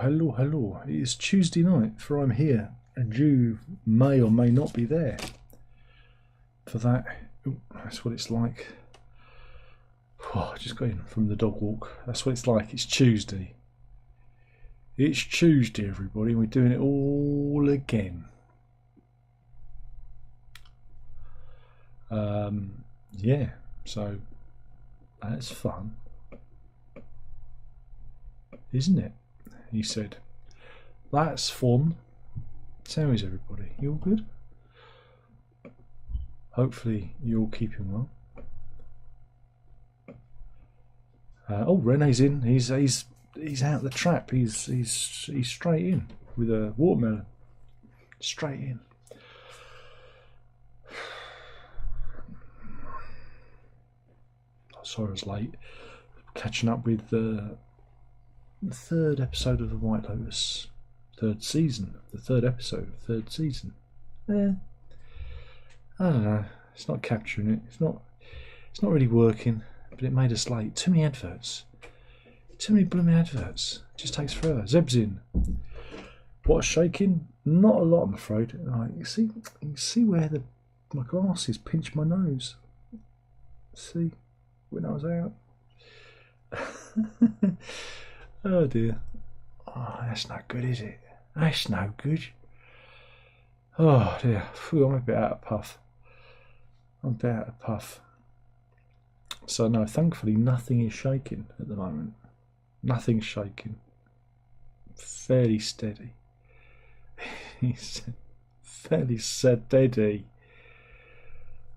hello, hello. It is Tuesday night, for I'm here, and you may or may not be there. For that, that's what it's like. Oh, I just got in from the dog walk. That's what it's like. It's Tuesday. It's Tuesday, everybody, and we're doing it all again. Yeah, so that's fun, isn't it? He said, that's fun. So how is everybody? You all good? Hopefully you're all keeping well. Oh, Rene's in. He's out the trap. He's straight in with a watermelon. Straight in. Sorry I was late. Catching up with the third episode of the White Lotus. Third season. The third episode of third season. Yeah. I don't know. It's not capturing it. It's not really working. But it made us late. Too many adverts. Too many blooming adverts. It just takes forever. Zeb's in. What's shaking? Not a lot, I'm afraid. You can see where my glasses pinch my nose. See? When I was out. Oh dear. Oh, that's not good, is it? That's no good. Oh dear. Phew, I'm a bit out of puff. So no, thankfully nothing is shaking at the moment. Nothing's shaking. Fairly steady. He's fairly steady.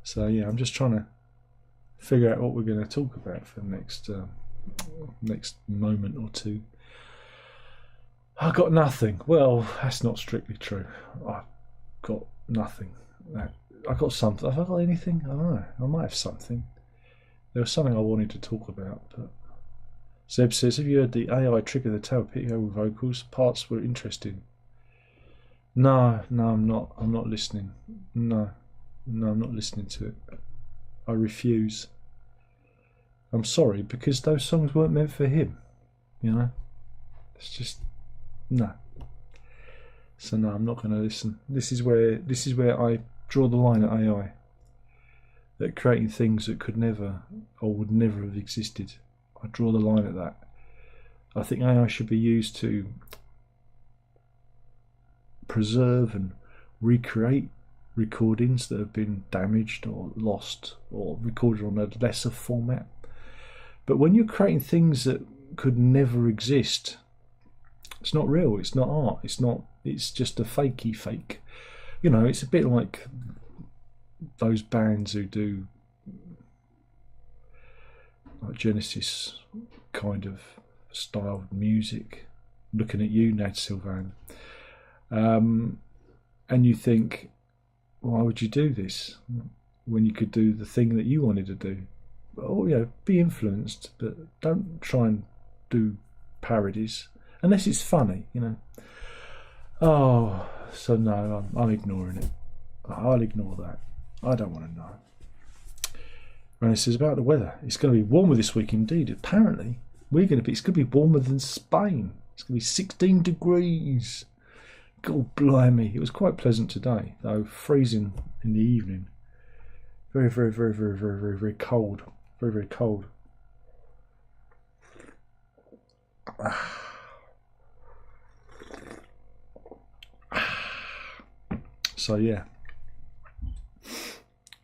So yeah, I'm just trying to figure out what we're going to talk about for the next moment or two. I got nothing. Well, that's not strictly true. I got nothing. I got something. Have I got anything? I don't know. I might have something. There was something I wanted to talk about. But Zeb says, have you heard the AI trigger the tail Pitio with vocals? Parts were interesting. No, I'm not. I'm not listening. No, I'm not listening to it. I refuse. I'm sorry, because those songs weren't meant for him. You know? It's just no. So no, I'm not going to listen. This is where I draw the line at AI. At creating things that could never or would never have existed. I draw the line at that. I think AI should be used to preserve and recreate recordings that have been damaged or lost or recorded on a lesser format. But when you're creating things that could never exist, it's not real, it's not art, it's just a fakey fake. You know, it's a bit like those bands who do like Genesis kind of style music. Looking at you, Nad Sylvan. And you think, why would you do this when you could do the thing that you wanted to do? Oh, you know, be influenced, but don't try and do parodies unless it's funny, you know. Oh, so no, I'm ignoring it. I'll ignore that. I don't want to know. Ronnie says about the weather. It's going to be warmer this week indeed. Apparently, it's going to be warmer than Spain. It's going to be 16 degrees. God blimey. It was quite pleasant today, though freezing in the evening. Very, very, very, very, very, very, very cold. Very, very cold. So yeah.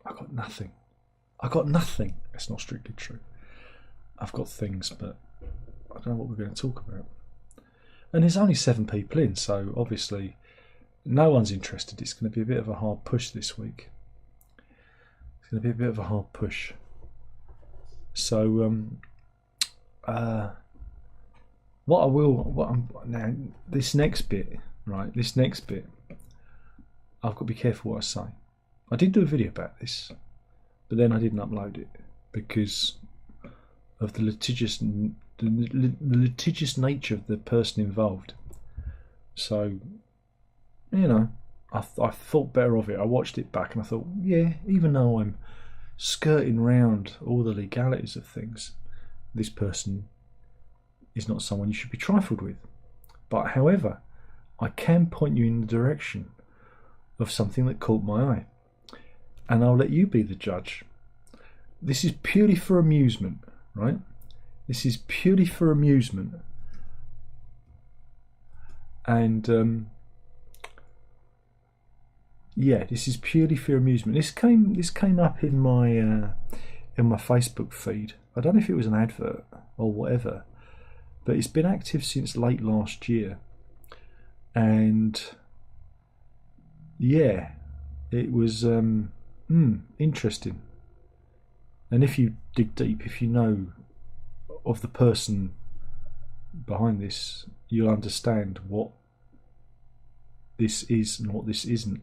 I got nothing. That's not strictly true. I've got things, but I don't know what we're going to talk about. And there's only 7 people in, so obviously no one's interested. It's going to be a bit of a hard push this week. It's going to be a bit of a hard push. So now this next bit, right? This next bit, I've got to be careful what I say. I did do a video about this, but then I didn't upload it because of the litigious nature of the person involved. So, you know, I thought better of it. I watched it back and I thought, yeah, even though I'm skirting round all the legalities of things, this person is not someone you should be trifled with. But however, I can point you in the direction of something that caught my eye, and I'll let you be the judge. This is purely for amusement, right? This is purely for amusement, and yeah, this is purely for amusement. This came up in my Facebook feed. I don't know if it was an advert or whatever, but it's been active since late last year, and yeah, it was interesting. And if you dig deep, if you know of the person behind this, you'll understand what this is and what this isn't.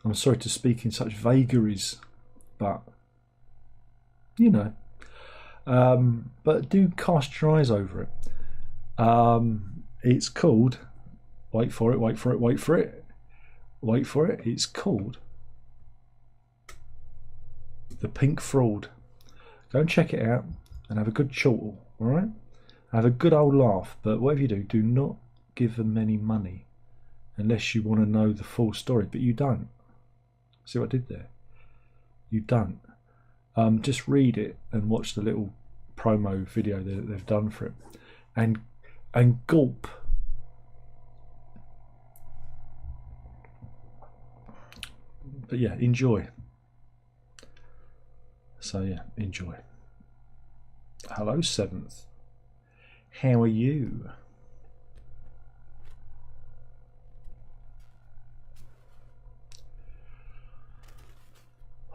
I'm sorry to speak in such vagaries, but you know. But do cast your eyes over it. It's called, wait for it, wait for it, wait for it, wait for it. It's called The Pink Fraud. Go and check it out and have a good chortle, alright? Have a good old laugh, but whatever you do not give them any money unless you want to know the full story, but you don't. See what I did there? You don't. Just read it and watch the little promo video that they've done for it, and gulp. But yeah, enjoy. So yeah, enjoy. Hello, Seventh. How are you?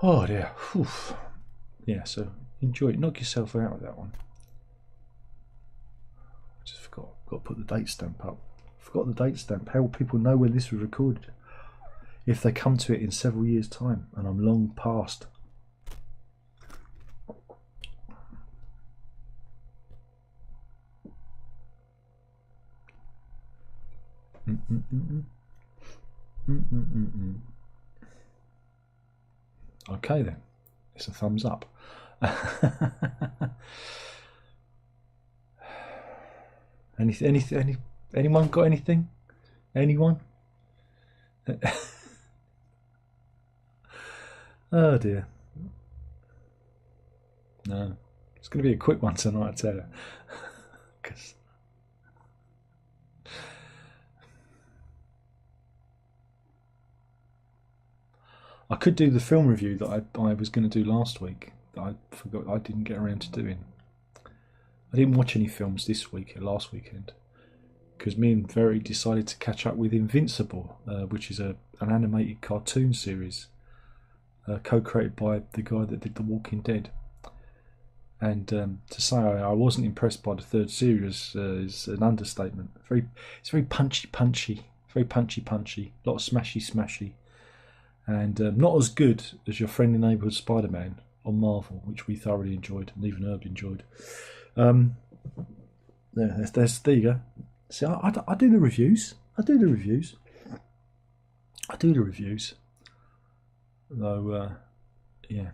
Oh dear. Whew. Yeah, so enjoy it. Knock yourself out with that one. I just forgot. Got to put the date stamp up. Forgot the date stamp. How will people know when this was recorded? If they come to it in several years' time and I'm long past. Okay then, it's a thumbs up. Anyone got anything? Anyone? Oh dear. No, it's going to be a quick one tonight, I tell you. 'Cause I could do the film review that I was going to do last week. That I forgot. I didn't get around to doing. I didn't watch any films this week, last weekend, because me and Very decided to catch up with Invincible, which is an animated cartoon series co-created by the guy that did The Walking Dead. And to say I wasn't impressed by the third series is an understatement. It's very punchy, very punchy. A lot of smashy, and not as good as your friendly neighbourhood Spider-Man on Marvel, which we thoroughly enjoyed, and even Herb enjoyed. Yeah, there you go. See, I do the reviews. Though, yeah.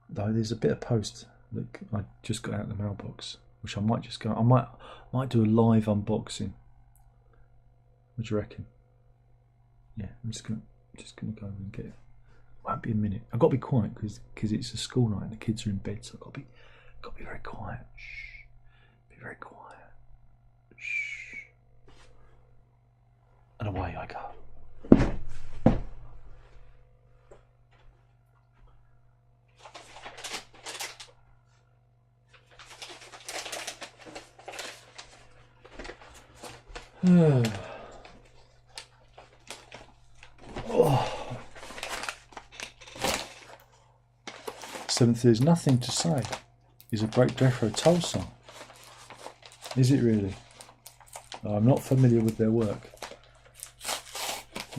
Though there's a bit of post that I just got out of the mailbox, which I might just go. I might do a live unboxing. What do you reckon? Yeah, I'm just gonna go and get it. Won't be a minute. I've got to be quiet because it's a school night and the kids are in bed, so I've got to be very quiet. Shh. Be very quiet. Shh. And away I go. Seventh, There's Nothing to Say is a great Jethro Tull song. Is it really? I'm not familiar with their work.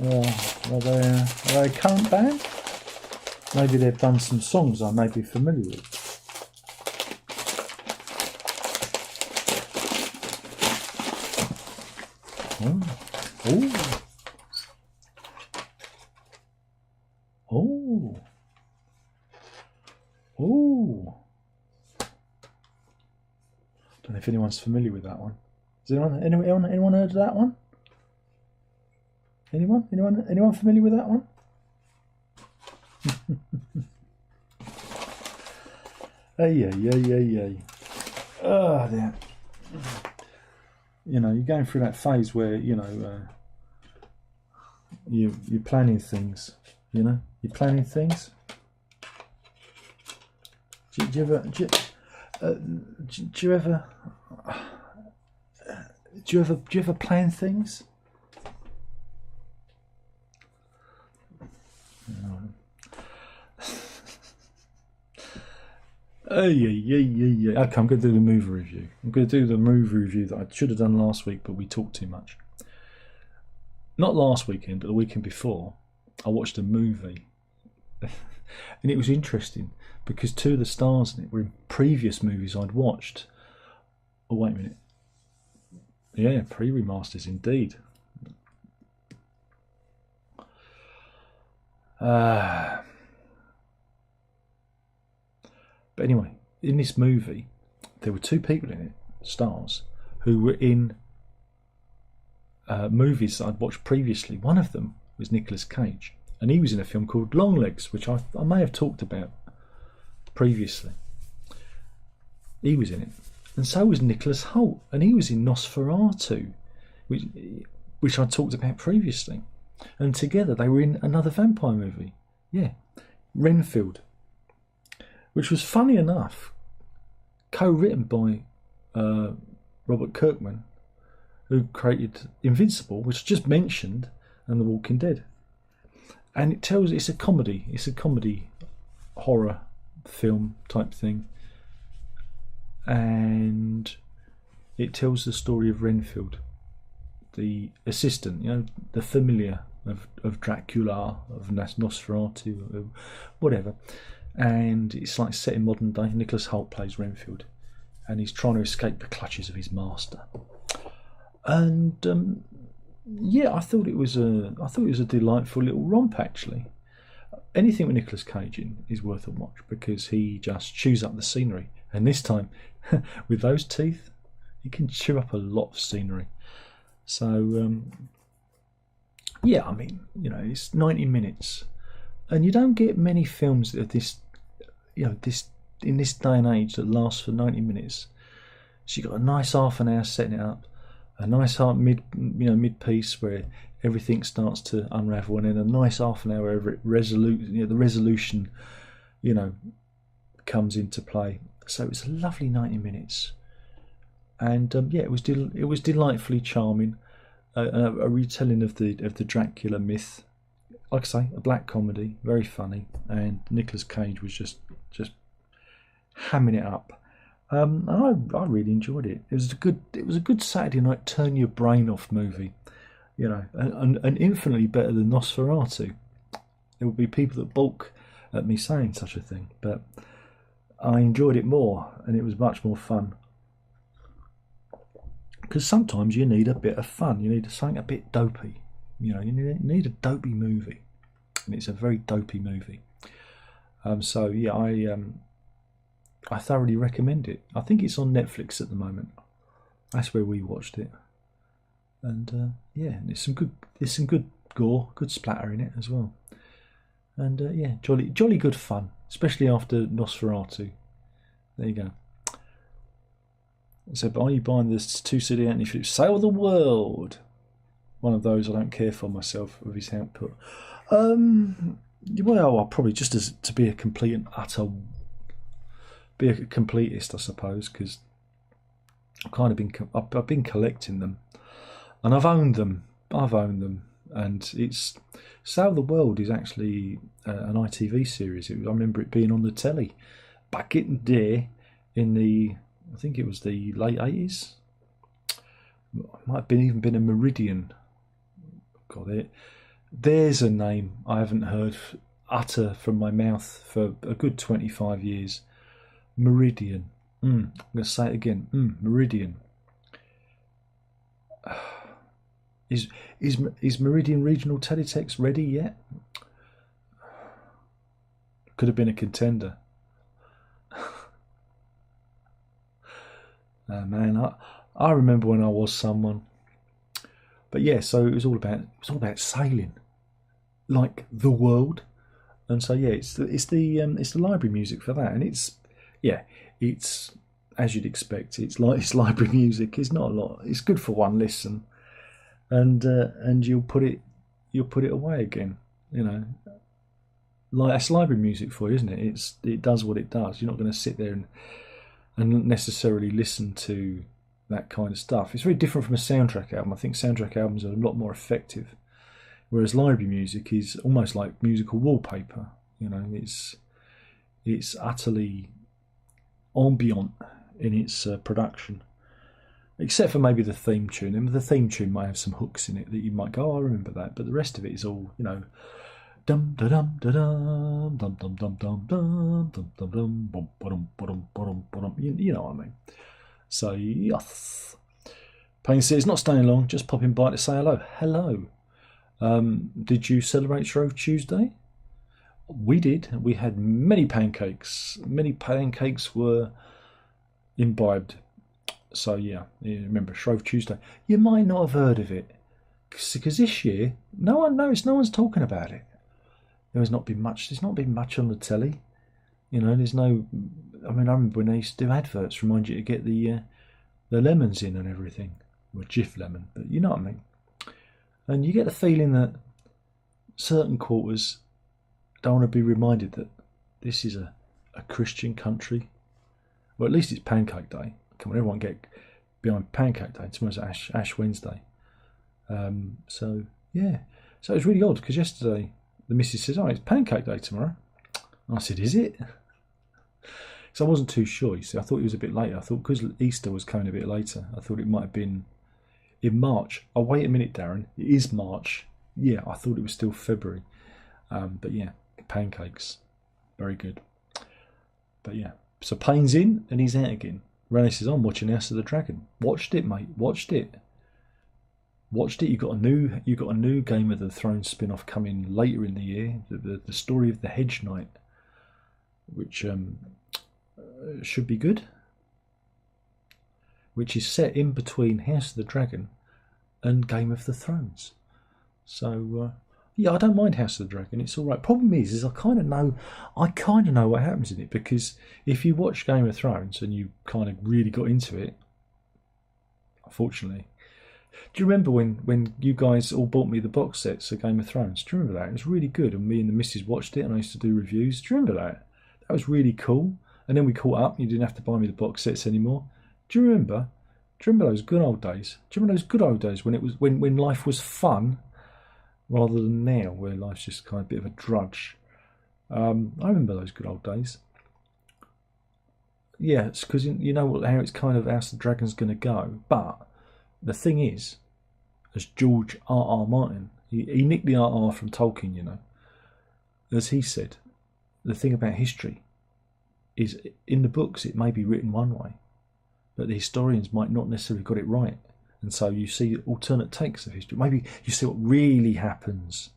Are they a current band? Maybe they've done some songs I may be familiar with. Don't know if anyone's familiar with that one. Has anyone heard of that one? Anyone familiar with that one? Hey. Oh, dear. You know, you're going through that phase where, you know, you're planning things. You know, you're planning things. Do you ever plan things? Yeah. Okay, I'm going to do the movie review. I'm going to do the movie review that I should have done last week, but we talked too much. Not last weekend, but the weekend before, I watched a movie. And it was interesting because two of the stars in it were in previous movies I'd watched. Oh, wait a minute. Yeah, pre-remasters indeed. But anyway, in this movie, there were two people in it, stars, who were in movies that I'd watched previously. One of them was Nicolas Cage, and he was in a film called Longlegs, which I may have talked about previously. He was in it, and so was Nicholas Hoult, and he was in Nosferatu, which I talked about previously. And together they were in another vampire movie, yeah, Renfield, which was, funny enough, co-written by Robert Kirkman, who created Invincible, which I just mentioned, and The Walking Dead. And it's a comedy horror film type thing, and it tells the story of Renfield, the assistant, you know, the familiar of Dracula, of Nosferatu, whatever. And it's like set in modern day. Nicholas Hoult plays Renfield, and he's trying to escape the clutches of his master. And yeah, I thought it was a delightful little romp, actually. Anything with Nicolas Cage in is worth a watch because he just chews up the scenery, and this time with those teeth he can chew up a lot of scenery. So yeah, I mean, you know, it's 90 minutes, and you don't get many films that are this, you know, this in this day and age that last for 90 minutes. So you've got a nice half an hour setting it up, a nice mid piece where everything starts to unravel, and then a nice half an hour where the resolution, you know, comes into play. So it's a lovely 90 minutes, and yeah, it was delightfully charming. A retelling of the Dracula myth. Like I say, a black comedy, very funny, and Nicolas Cage was just hamming it up. I really enjoyed it. It was a good Saturday night turn your brain off movie, you know, and infinitely better than Nosferatu. There will be people that balk at me saying such a thing, but I enjoyed it more, and it was much more fun. Because sometimes you need a bit of fun. You need something a bit dopey. You know, you need a dopey movie, and it's a very dopey movie. So yeah, I thoroughly recommend it. I think it's on Netflix at the moment. That's where we watched it, and yeah, there's some good gore, good splatter in it as well, and yeah, jolly good fun, especially after Nosferatu. There you go. So, but are you buying this 2 CD Anthony Phillips Save the World? One of those I don't care for myself with his output. Well, I'll probably just to be a complete and utter, be a completist, I suppose, because I've been collecting them, and I've owned them, and it's Save the World is actually an ITV series. I remember it being on the telly back in the day, I think it was the late 80s. It might have even been a Meridian. God, there's a name I haven't heard utter from my mouth for a good 25 years. Meridian. I'm going to say it again. Meridian. Is Meridian Regional Teletext ready yet? Could have been a contender. Man, I remember when I was someone. But yeah, so it was all about sailing, like the world. And so yeah, it's the library music for that, and it's as you'd expect. It's library music. It's not a lot. It's good for one listen, and you'll put it away again. You know, like that's library music for you, isn't it? It does what it does. You're not going to sit there and necessarily listen to that kind of stuff. It's very different from a soundtrack album. I think soundtrack albums are a lot more effective, whereas library music is almost like musical wallpaper. You know, it's utterly ambient in its production, except for maybe the theme tune. And the theme tune might have some hooks in it that you might go, "Oh, I remember that," but the rest of it is all, you know, dum da dum da dum dum dum dum dum dum dum dum dum bum bum bum bum bum. You know what I mean? So yes. Payne says not staying long, just popping by to say hello. Hello. Did you celebrate Shrove Tuesday? We did. We had many pancakes. Many pancakes were imbibed. So yeah, remember Shrove Tuesday. You might not have heard of it because this year no one knows. No one's talking about it. There's not been much on the telly. You know, there's no. I mean, I remember when they used to do adverts, remind you to get the lemons in and everything, or Jif lemon. But you know what I mean. And you get the feeling that certain quarters don't want to be reminded that this is a Christian country. Well, at least it's Pancake Day. Come on, everyone get behind Pancake Day. Tomorrow's Ash Wednesday. So yeah, so it was really odd because yesterday the missus says, "Oh, it's Pancake Day tomorrow." And I said, "Is it?" So I wasn't too sure. You see, I thought it was a bit later. I thought because Easter was coming a bit later, I thought it might have been in March. Oh, wait a minute, Darren. It is March. Yeah, I thought it was still February. But yeah, pancakes. Very good. But yeah. So Payne's in and he's out again. Rennie says, I'm watching House of the Dragon. Watched it, mate. Watched it. You got a new Game of the Thrones spin-off coming later in the year. The story of the Hedge Knight, which should be good. Which is set in between House of the Dragon and Game of the Thrones. So yeah, I don't mind House of the Dragon. It's all right. Problem is I kind of know what happens in it, because if you watch Game of Thrones and you kind of really got into it, unfortunately. Do you remember when you guys all bought me the box sets of Game of Thrones? Do you remember that? It was really good, and me and the missus watched it, and I used to do reviews. Do you remember that? That was really cool. And then we caught up, and you didn't have to buy me the box sets anymore. Do you remember? Do you remember those good old days? Do you remember those good old days when it was when life was fun, rather than now where life's just kind of a bit of a drudge? I remember those good old days. Yeah, it's because you know how it's kind of House of the Dragon's going to go. But the thing is, as George R.R. Martin, he nicked the R.R. from Tolkien, you know. As he said, the thing about history is in the books it may be written one way, but the historians might not necessarily got it right. And so you see alternate takes of history. Maybe you see what really happens.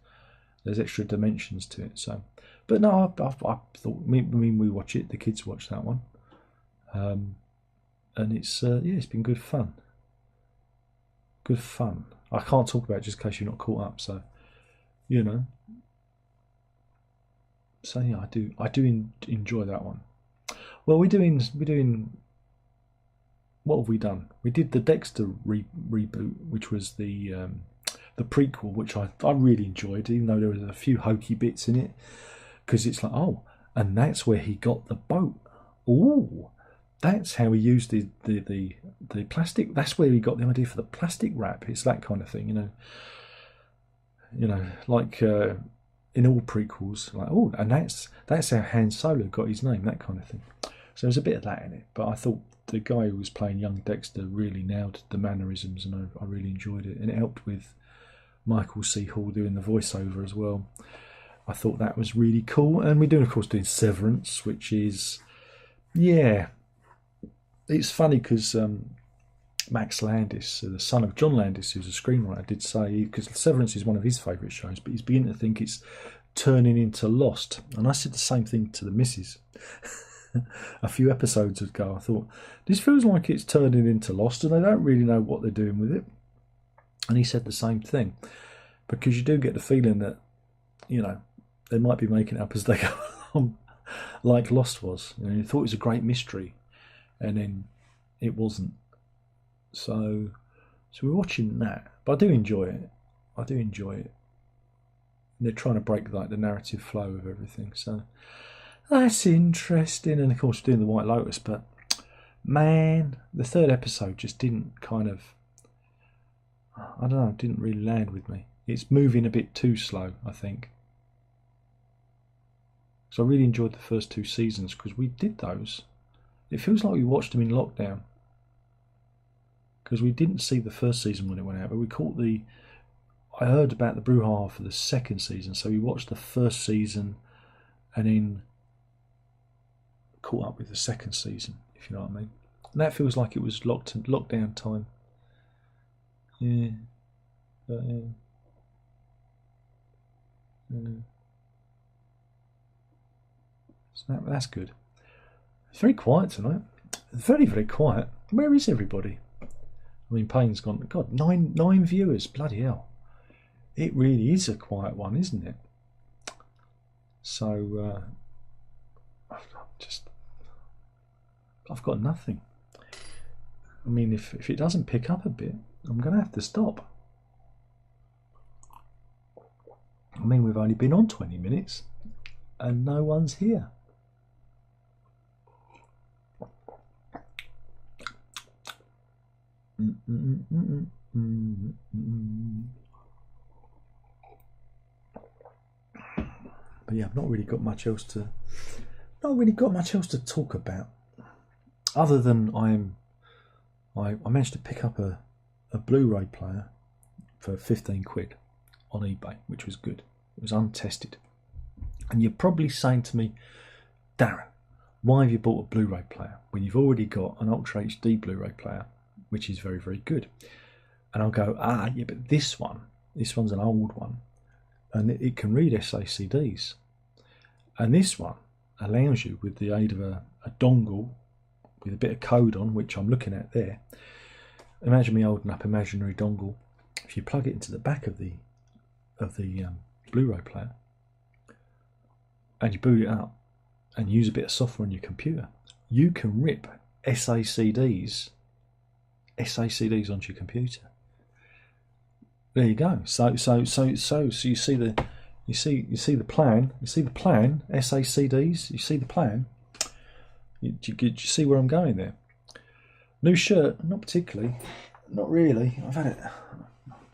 There's extra dimensions to it. So, but no, I thought, we watch it. The kids watch that one, and it's it's been good fun. Good fun. I can't talk about it just in case you're not caught up. So, you know. So yeah, I do enjoy that one. Well, we're doing. What have we done? We did the Dexter reboot, which was the prequel, which I really enjoyed, even though there was a few hokey bits in it, because it's like, oh, and that's where he got the boat. Oh, that's how he used the plastic. That's where he got the idea for the plastic wrap. It's that kind of thing, you know. You know, like in all prequels, like, oh, and that's how Han Solo got his name, that kind of thing. So there's a bit of that in it, but I thought the guy who was playing young Dexter really nailed the mannerisms, and I really enjoyed it. And it helped with Michael C. Hall doing the voiceover as well. I thought that was really cool. And we're doing, of course, doing Severance, which is, yeah, it's funny because Max Landis, the son of John Landis, who's a screenwriter, did say, because Severance is one of his favourite shows, but he's beginning to think it's turning into Lost. And I said the same thing to the missus. a few episodes ago. I thought, this feels like it's turning into Lost and they don't really know what they're doing with it. And he said the same thing, because you do get the feeling that, you know, they might be making it up as they go along, like Lost was. You know, you thought it was a great mystery, and then it wasn't. So we're watching that, but I do enjoy it. They're trying to break like the narrative flow of everything, so that's interesting. And of course, we're doing the White Lotus, but man, the third episode just didn't kind of, I don't know, didn't really land with me. It's moving a bit too slow, I think. So I really enjoyed the first 2 seasons because we did those. It feels like we watched them in lockdown, because we didn't see the first season when it went out, but we caught I heard about the brouhaha for the second season, so we watched the first season and then caught up with the second season, if you know what I mean. And that feels like it was lockdown time. Yeah. So that's good. It's very quiet tonight. Very, very quiet. Where is everybody? I mean, Payne's gone. God, nine viewers. Bloody hell. It really is a quiet one, isn't it? So, I've got nothing. I mean, if it doesn't pick up a bit, I'm going to have to stop. I mean, we've only been on 20 minutes and no one's here. But yeah, I've not really got much else to talk about, other than I managed to pick up a Blu-ray player for 15 quid on eBay, which was good. It was untested. And you're probably saying to me, Darren, why have you bought a Blu-ray player when you've already got an Ultra HD Blu-ray player, which is very, very good? And I'll go, yeah, but this one's an old one, and it can read SACDs. And this one allows you, with the aid of a dongle with a bit of code on, which I'm looking at there. Imagine me holding up imaginary dongle. If you plug it into the back of the Blu-ray player and you boot it up and use a bit of software on your computer, you can rip SACDs onto your computer. There you go. So you see the plan. You see the plan. SACDs. You see the plan. Do you see where I'm going there? New shirt, not particularly, not really. I've had it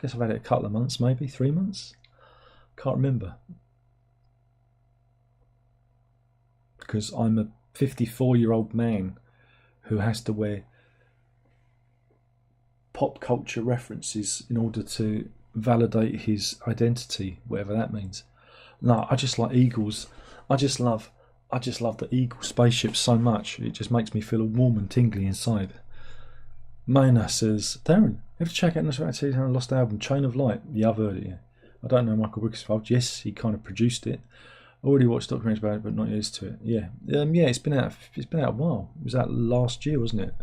a couple of months, maybe 3 months. Can't remember, because I'm a 54-year-old man who has to wear pop culture references in order to validate his identity, whatever that means. No, I just like eagles. I just love the eagle spaceship so much. It just makes me feel warm and tingly inside. Mona says, Darren, you have to check out the Lost album, Chain of Light. Yeah, I've heard it, yeah. I don't know Michael Brooks involved. Yes, he kind of produced it. Already watched documentaries about it, but not used to it. Yeah. Yeah, it's been out a while. It was out last year, wasn't it?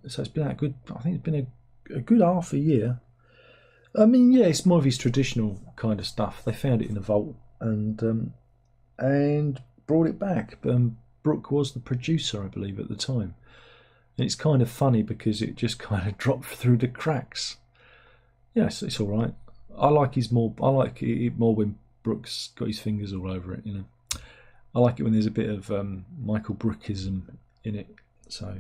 So it's been out good. I think it's been a good half a year. I mean, yeah, it's more of his traditional kind of stuff. They found it in a vault and brought it back. Brooke was the producer, I believe, at the time. And it's kind of funny because it just kind of dropped through the cracks. Yes, it's all right. I like it more when Brooks got his fingers all over it. You know, I like it when there's a bit of Michael Brookism in it. So,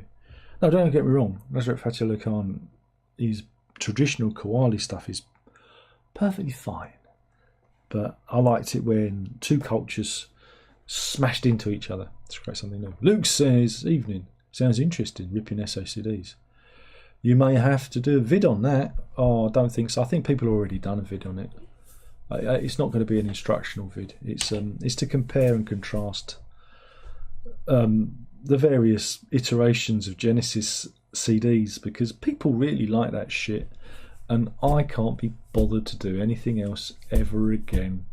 no, don't get me wrong. Nazareth Fatih Khan, his traditional Qawwali stuff is perfectly fine, but I liked it when two cultures smashed into each other to create something new. Luke says, evening. Sounds interesting, ripping SACDs. You may have to do a vid on that. Oh, I don't think so. I think people have already done a vid on it. It's not going to be an instructional vid. It's to compare and contrast the various iterations of Genesis CDs, because people really like that shit, and I can't be bothered to do anything else ever again,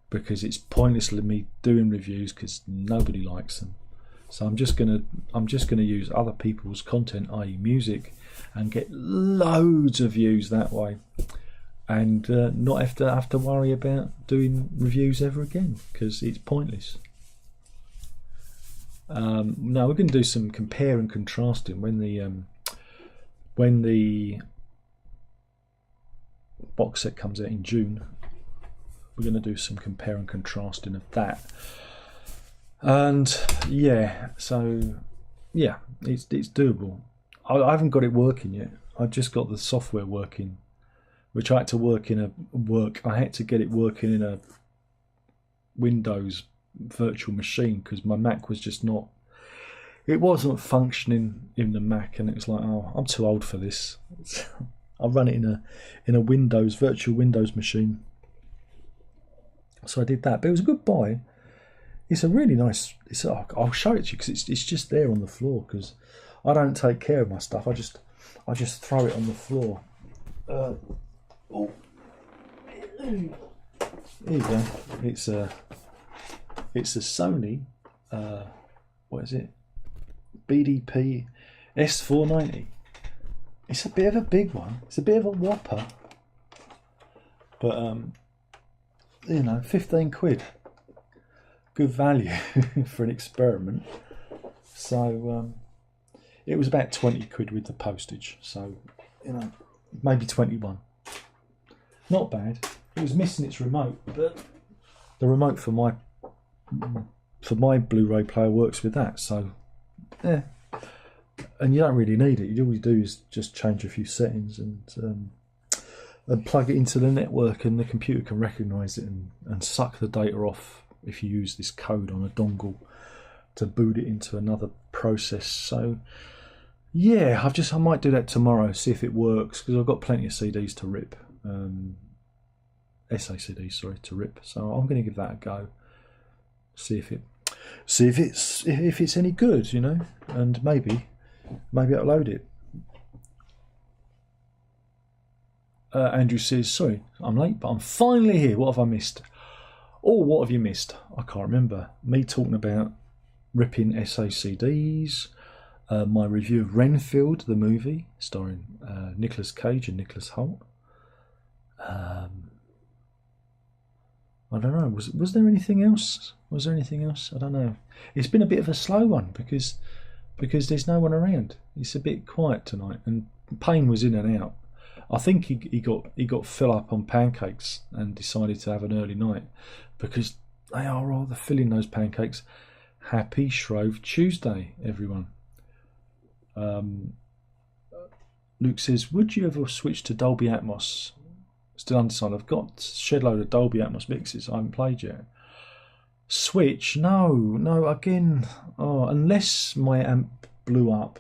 because it's pointless me doing reviews because nobody likes them. So I'm just gonna use other people's content, i.e. music, and get loads of views that way, and not have to worry about doing reviews ever again, because it's pointless. Now we're going to do some compare and contrasting when the box set comes out in June. We're going to do some compare and contrasting of that, and yeah, so yeah, it's doable. I haven't got it working yet. I just got the software working, which I had to I had to get it working in a Windows virtual machine, because my Mac was just not. It wasn't functioning in the Mac, and it was like, oh, I'm too old for this. I'll run it in a virtual Windows machine. So I did that, but it was a good buy. It's a really nice. I'll show it to you, because it's just there on the floor, because I don't take care of my stuff. I just throw it on the floor. Oh, here you go. It's a Sony. What is it? BDP S490. It's a bit of a big one. It's a bit of a whopper. But 15 quid. Good value for an experiment. So it was about 20 quid with the postage. So maybe 21. Not bad. It was missing its remote, but the remote for my Blu-ray player works with that. So yeah, and you don't really need it. All you do is just change a few settings and plug it into the network, and the computer can recognise it and suck the data off if you use this code on a dongle to boot it into another process. So yeah, I might do that tomorrow, see if it works, because I've got plenty of CDs to rip, SACDs, sorry, to rip. So I'm going to give that a go, see if it's any good, and maybe upload it. Andrew says, sorry, I'm late, but I'm finally here. What have I missed? Oh, what have you missed? I can't remember. Me talking about ripping SACDs, my review of Renfield, the movie, starring Nicolas Cage and Nicholas Hoult. I don't know. Was there anything else? I don't know. It's been a bit of a slow one because there's no one around. It's a bit quiet tonight, and Payne was in and out. I think he got fill up on pancakes and decided to have an early night, because they are rather filling, those pancakes. Happy Shrove Tuesday, everyone. Luke says, would you ever switch to Dolby Atmos? Still undecided. I've got a shed load of Dolby Atmos mixes I haven't played yet. Switch? No. Again, unless my amp blew up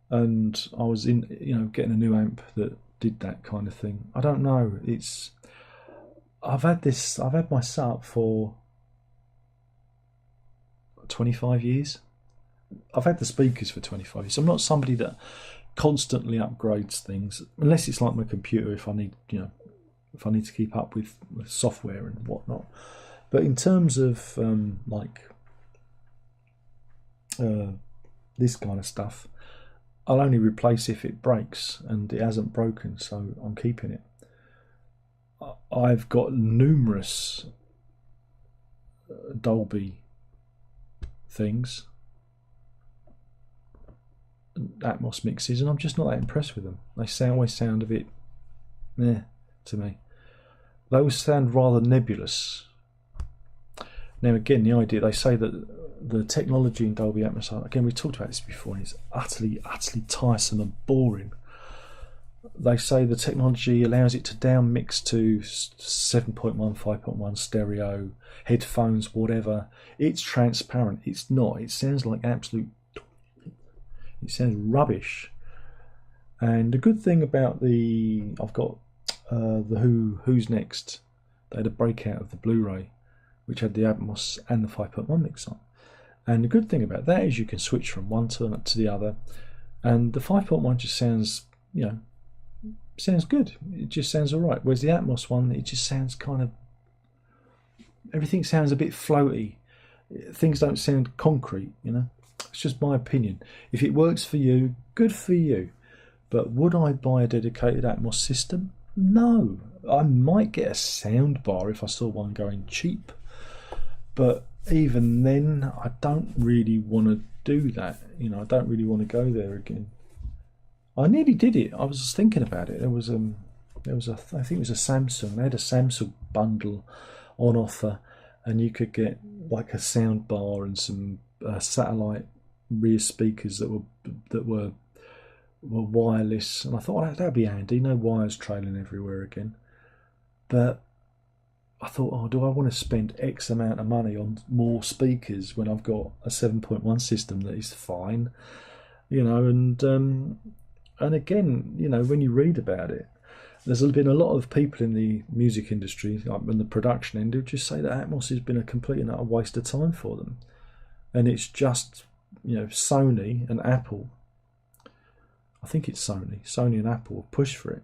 and I was getting a new amp that did that kind of thing. I don't know. I've had my setup for 25 years. I've had the speakers for 25 years. I'm not somebody that constantly upgrades things, unless it's like my computer, if I need to keep up with software and whatnot. But in terms of this kind of stuff, I'll only replace if it breaks, and it hasn't broken, so I'm keeping it. I've got numerous Dolby things, Atmos mixes, and I'm just not that impressed with them. They always sound a bit meh to me. They always sound rather nebulous. Now again, the idea, they say that the technology in Dolby Atmos, again, we talked about this before, and it's utterly tiresome and boring. They say the technology allows it to down mix to 7.1, 5.1 stereo, headphones, whatever. It's transparent. It's not. It sounds like absolute. It sounds rubbish. And the good thing about I've got the Who's Next. They had a breakout of the Blu-ray, which had the Atmos and the 5.1 mix on. And the good thing about that is you can switch from one to the other, and the 5.1 just sounds, sounds good. It just sounds all right. Whereas the Atmos one, it just sounds everything sounds a bit floaty. things don't sound concrete, you know. It's just my opinion. If it works for you, good for you. But would I buy a dedicated Atmos system? No. I might get a sound bar if I saw one going cheap. But even then, I don't really want to do that. You know, I don't really want to go there again. I nearly did it. I was thinking about it. There was I think it was a Samsung. They had a Samsung bundle on offer, and you could get like a sound bar and some satellite rear speakers that were wireless. And I thought, well, that'd be handy. No wires trailing everywhere again. But I thought, oh, do I want to spend X amount of money on more speakers when I've got a 7.1 system that is fine, you know? And again, you know, when you read about it, there's been a lot of people in the music industry, like in the production end, who just say that Atmos has been a complete and utter waste of time for them, and it's just, you know, Sony and Apple. I think it's Sony and Apple have pushed for it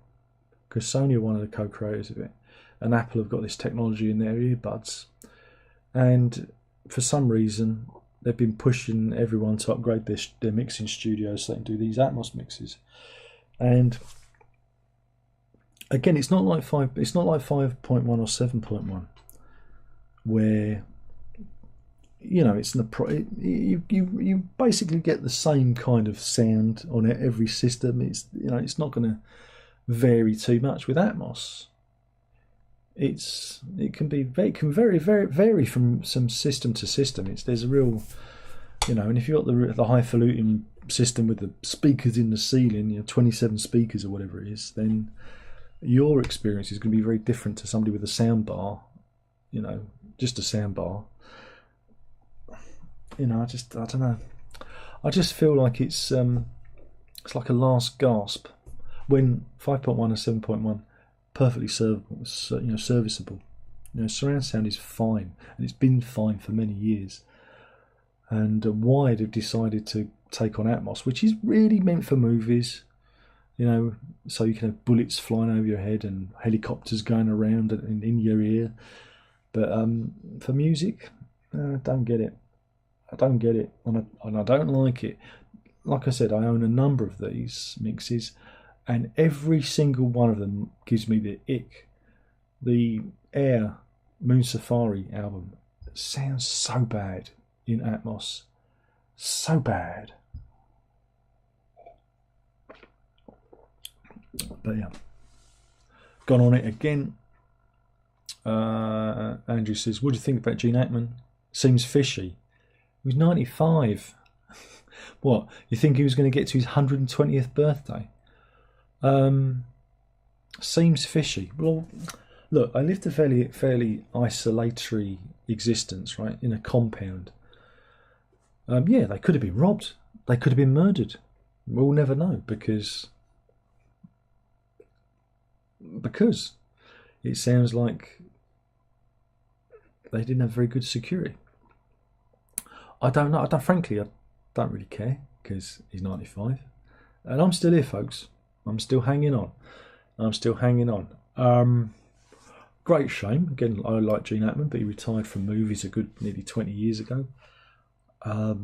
because Sony are one of the co-creators of it, and Apple have got this technology in their earbuds, and for some reason they've been pushing everyone to upgrade their mixing studios so they can do these Atmos mixes. And again, it's not like 5.1 or 7.1 where, you know, it's you basically get the same kind of sound on every system. It's, you know, it's not going to vary too much with Atmos. It can vary from some system to system. There's a real, you know, and if you've got the highfalutin system with the speakers in the ceiling, you know, 27 speakers or whatever it is, then your experience is going to be very different to somebody with a sound bar, you know, just a sound bar. You know, I don't know. I just feel like it's like a last gasp when 5.1 and 7.1 perfectly serviceable. You know, surround sound is fine, and it's been fine for many years. And why they've decided to take on Atmos, which is really meant for movies, you know, so you can have bullets flying over your head and helicopters going around in your ear. But for music, I don't get it. I don't get it, and I don't like it. Like I said, I own a number of these mixes, and every single one of them gives me the ick. The Air Moon Safari album sounds so bad in Atmos. So bad. But yeah. Gone on it again. Andrew says, what do you think about Gene Hackman? Seems fishy. He was 95. What? You think he was going to get to his 120th birthday? Seems fishy. Well, look, I lived a fairly isolatory existence, right, in a compound. Yeah, they could have been robbed. They could have been murdered. We'll never know because it sounds like they didn't have very good security. I don't know. Frankly, I don't really care because he's 95, and I'm still here, folks. I'm still hanging on. Great shame. Again, I like Gene Hackman, but he retired from movies a good nearly 20 years ago. The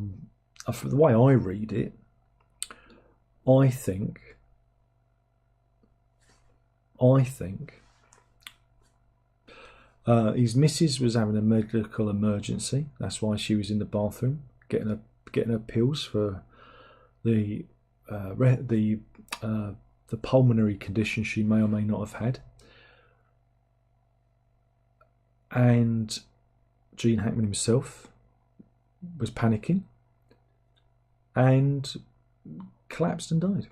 way I read it, I think his missus was having a medical emergency. That's why she was in the bathroom getting her pills for the pulmonary condition she may or may not have had. And Gene Hackman himself was panicking and collapsed and died.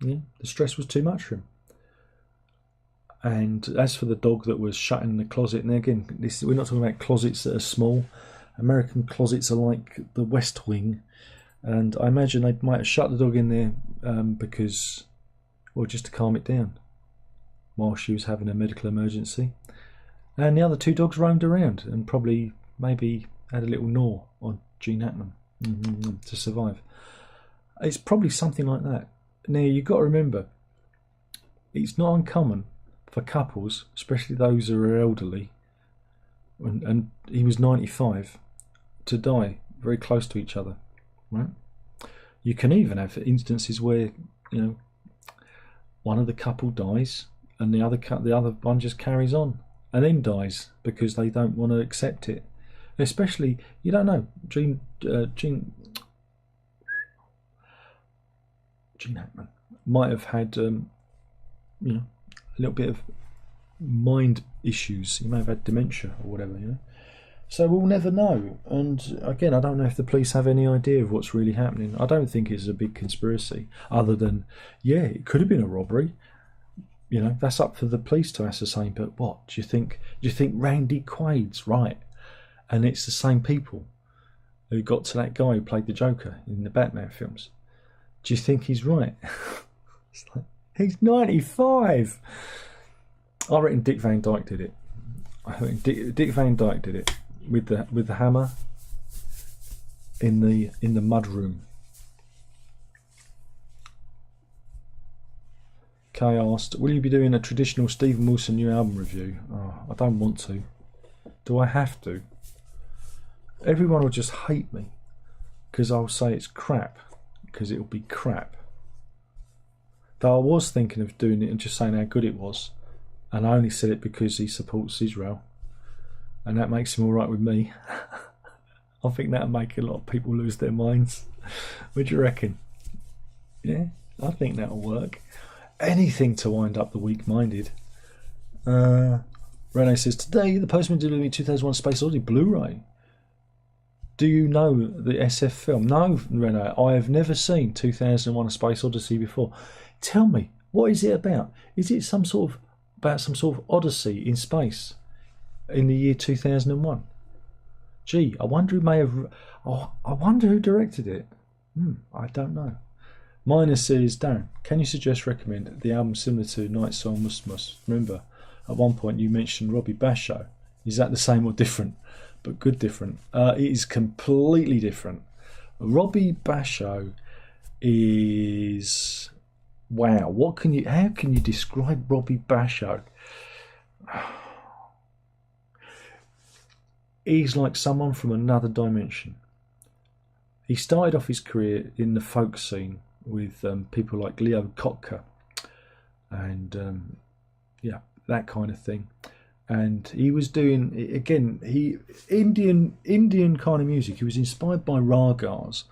Yeah, the stress was too much for him. And as for the dog that was shut in the closet, and again, we're not talking about closets that are small. American closets are like the West Wing, and I imagine they might have shut the dog in there just to calm it down while she was having a medical emergency. And the other two dogs roamed around and probably maybe had a little gnaw on Gene Hackman to survive. It's probably something like that. Now, you've got to remember, it's not uncommon for couples, especially those who are elderly, and he was 95, to die very close to each other, right? You can even have instances where, you know, one of the couple dies and the other one just carries on and then dies because they don't want to accept it. Especially, you don't know, Gene Hackman might have had, you know, a little bit of mind issues. He may have had dementia or whatever, you know. So we'll never know. And again, I don't know if the police have any idea of what's really happening. I don't think it's a big conspiracy, other than, yeah, it could have been a robbery. You know, that's up for the police to ascertain. But what do you think? Do you think Randy Quaid's right? And it's the same people who got to that guy who played the Joker in the Batman films. Do you think he's right? It's like, he's 95. I reckon Dick Van Dyke did it. I think Dick Van Dyke did it with the hammer in the mud room. Kay asked, will you be doing a traditional Stephen Wilson new album review? Oh, I don't want to. Do I have to? Everyone will just hate me because I'll say it's crap, because it'll be crap. Though I was thinking of doing it and just saying how good it was, and I only said it because he supports Israel, and that makes him all right with me. I think that'll make a lot of people lose their minds. What do you reckon? Yeah, I think that'll work. Anything to wind up the weak-minded. Rene says, today the Postman delivered me 2001 Space Odyssey Blu-ray. Do you know the SF film? No, Rene, I have never seen 2001 A Space Odyssey before. Tell me, what is it about? Is it some sort of odyssey in space in the year 2001? Gee, I wonder who may have. Oh, I wonder who directed it. I don't know. Miner says, Darren, can you recommend the album similar to Night Song Must? Remember, at one point you mentioned Robbie Basho. Is that the same or different? But good different. It is completely different. Robbie Basho is, wow. How can you describe Robbie Basho? He's like someone from another dimension. He started off his career in the folk scene with people like Leo Kotka and yeah, that kind of thing. And he was doing, again, Indian kind of music. He was inspired by ragas,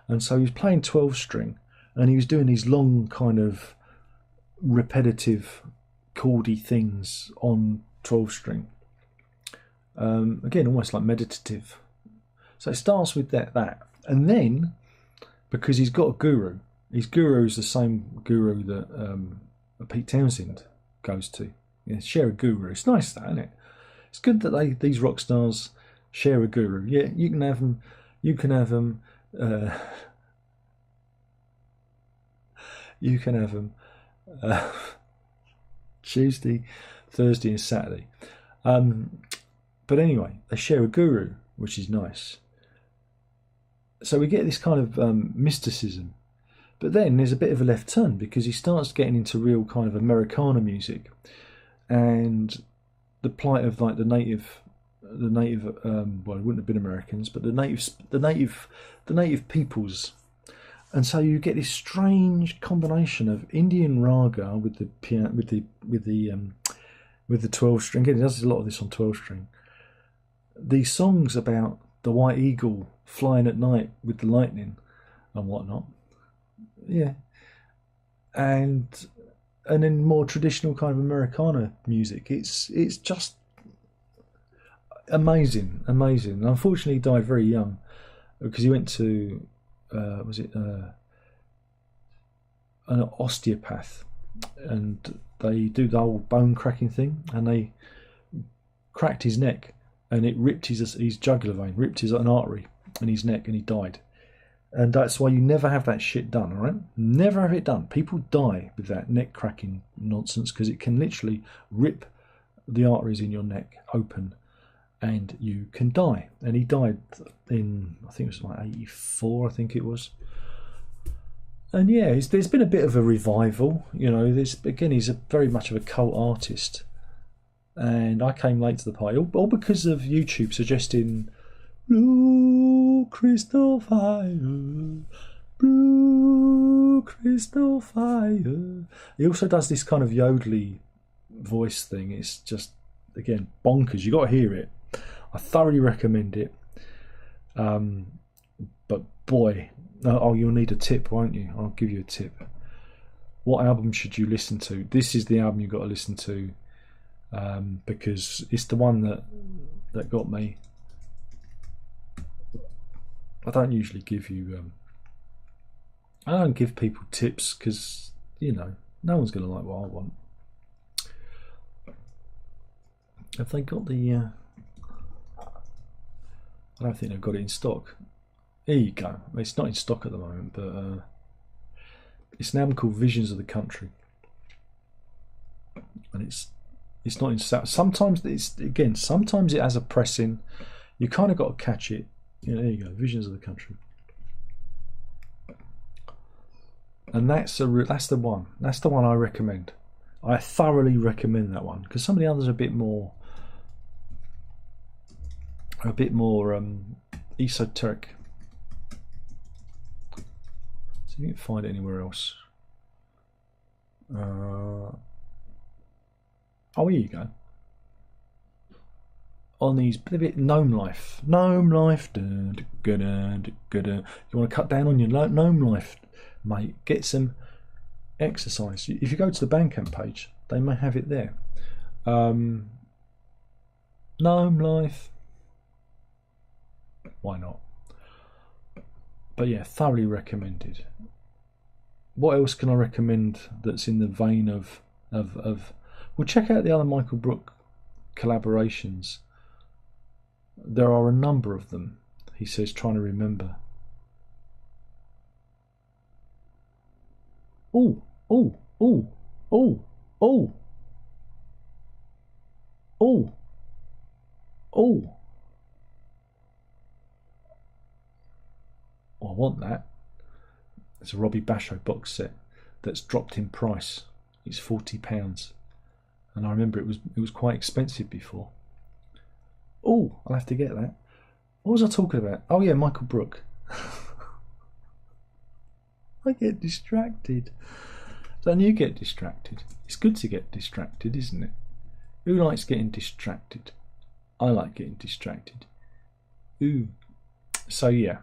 and so he was playing 12-string, and he was doing these long kind of repetitive chordy things on 12-string. Again, almost like meditative. So it starts with that, and then because he's got a guru, his guru is the same guru that Pete Townsend goes to. Yeah, share a guru. It's nice, that, isn't it? It's good that these rock stars share a guru. Yeah, you can have them. You can have them. You can have them Tuesday, Thursday, and Saturday. But anyway, they share a guru, which is nice. So we get this kind of mysticism. But then there's a bit of a left turn because he starts getting into real kind of Americana music. And the plight of like the native, well, it wouldn't have been Americans, but the native peoples, and so you get this strange combination of Indian raga with the piano, with the 12-string. Again, he does a lot of this on 12-string. These songs about the white eagle flying at night with the lightning and whatnot, yeah, and then more traditional kind of Americana music. It's just amazing. Unfortunately, he died very young because he went to an osteopath, and they do the whole bone cracking thing, and they cracked his neck, and it ripped his jugular vein, ripped an artery in his neck, and he died. And that's why you never have that shit done, all right? Never have it done. People die with that neck cracking nonsense because it can literally rip the arteries in your neck open and you can die. And he died in, I think it was like 84, I think it was. And yeah, there's been a bit of a revival. You know, he's very much of a cult artist. And I came late to the party, all because of YouTube suggesting Blue crystal fire, blue crystal fire. He also does this kind of yodely voice thing. It's just, again, bonkers. You got to hear it. I thoroughly recommend it. But boy, oh, you'll need a tip, won't you? I'll give you a tip. What album should you listen to? This is the album you've got to listen to, because it's the one that got me. I don't usually give you I don't give people tips because, you know, no one's going to like what I want. Have they got the I don't think they've got it in stock. There you go. It's not in stock at the moment, but it's an album called Visions of the Country, and it's not in stock. Sometimes sometimes it has a pressing. You kind of got to catch it. Yeah, there you go, Visions of the Country, and that's the one. That's the one I recommend. I thoroughly recommend that one because some of the others are a bit more esoteric. See if you can find it anywhere else. Oh, here you go. On these bit gnome life. You want to cut down on your gnome life, mate? Get some exercise. If you go to the Bandcamp page, they may have it there. Gnome life. Why not? But yeah, thoroughly recommended. What else can I recommend that's in the vein of well, check out the other Michael Brook collaborations. There are a number of them. He says, trying to remember. Oh. I want that. It's a Robbie Basho box set that's dropped in price. It's £40, and I remember it was quite expensive before. Oh, I'll have to get that. What was I talking about? Oh yeah, Michael Brook. I get distracted. Don't you get distracted? It's good to get distracted, isn't it? Who likes getting distracted? I like getting distracted. Ooh. So yeah.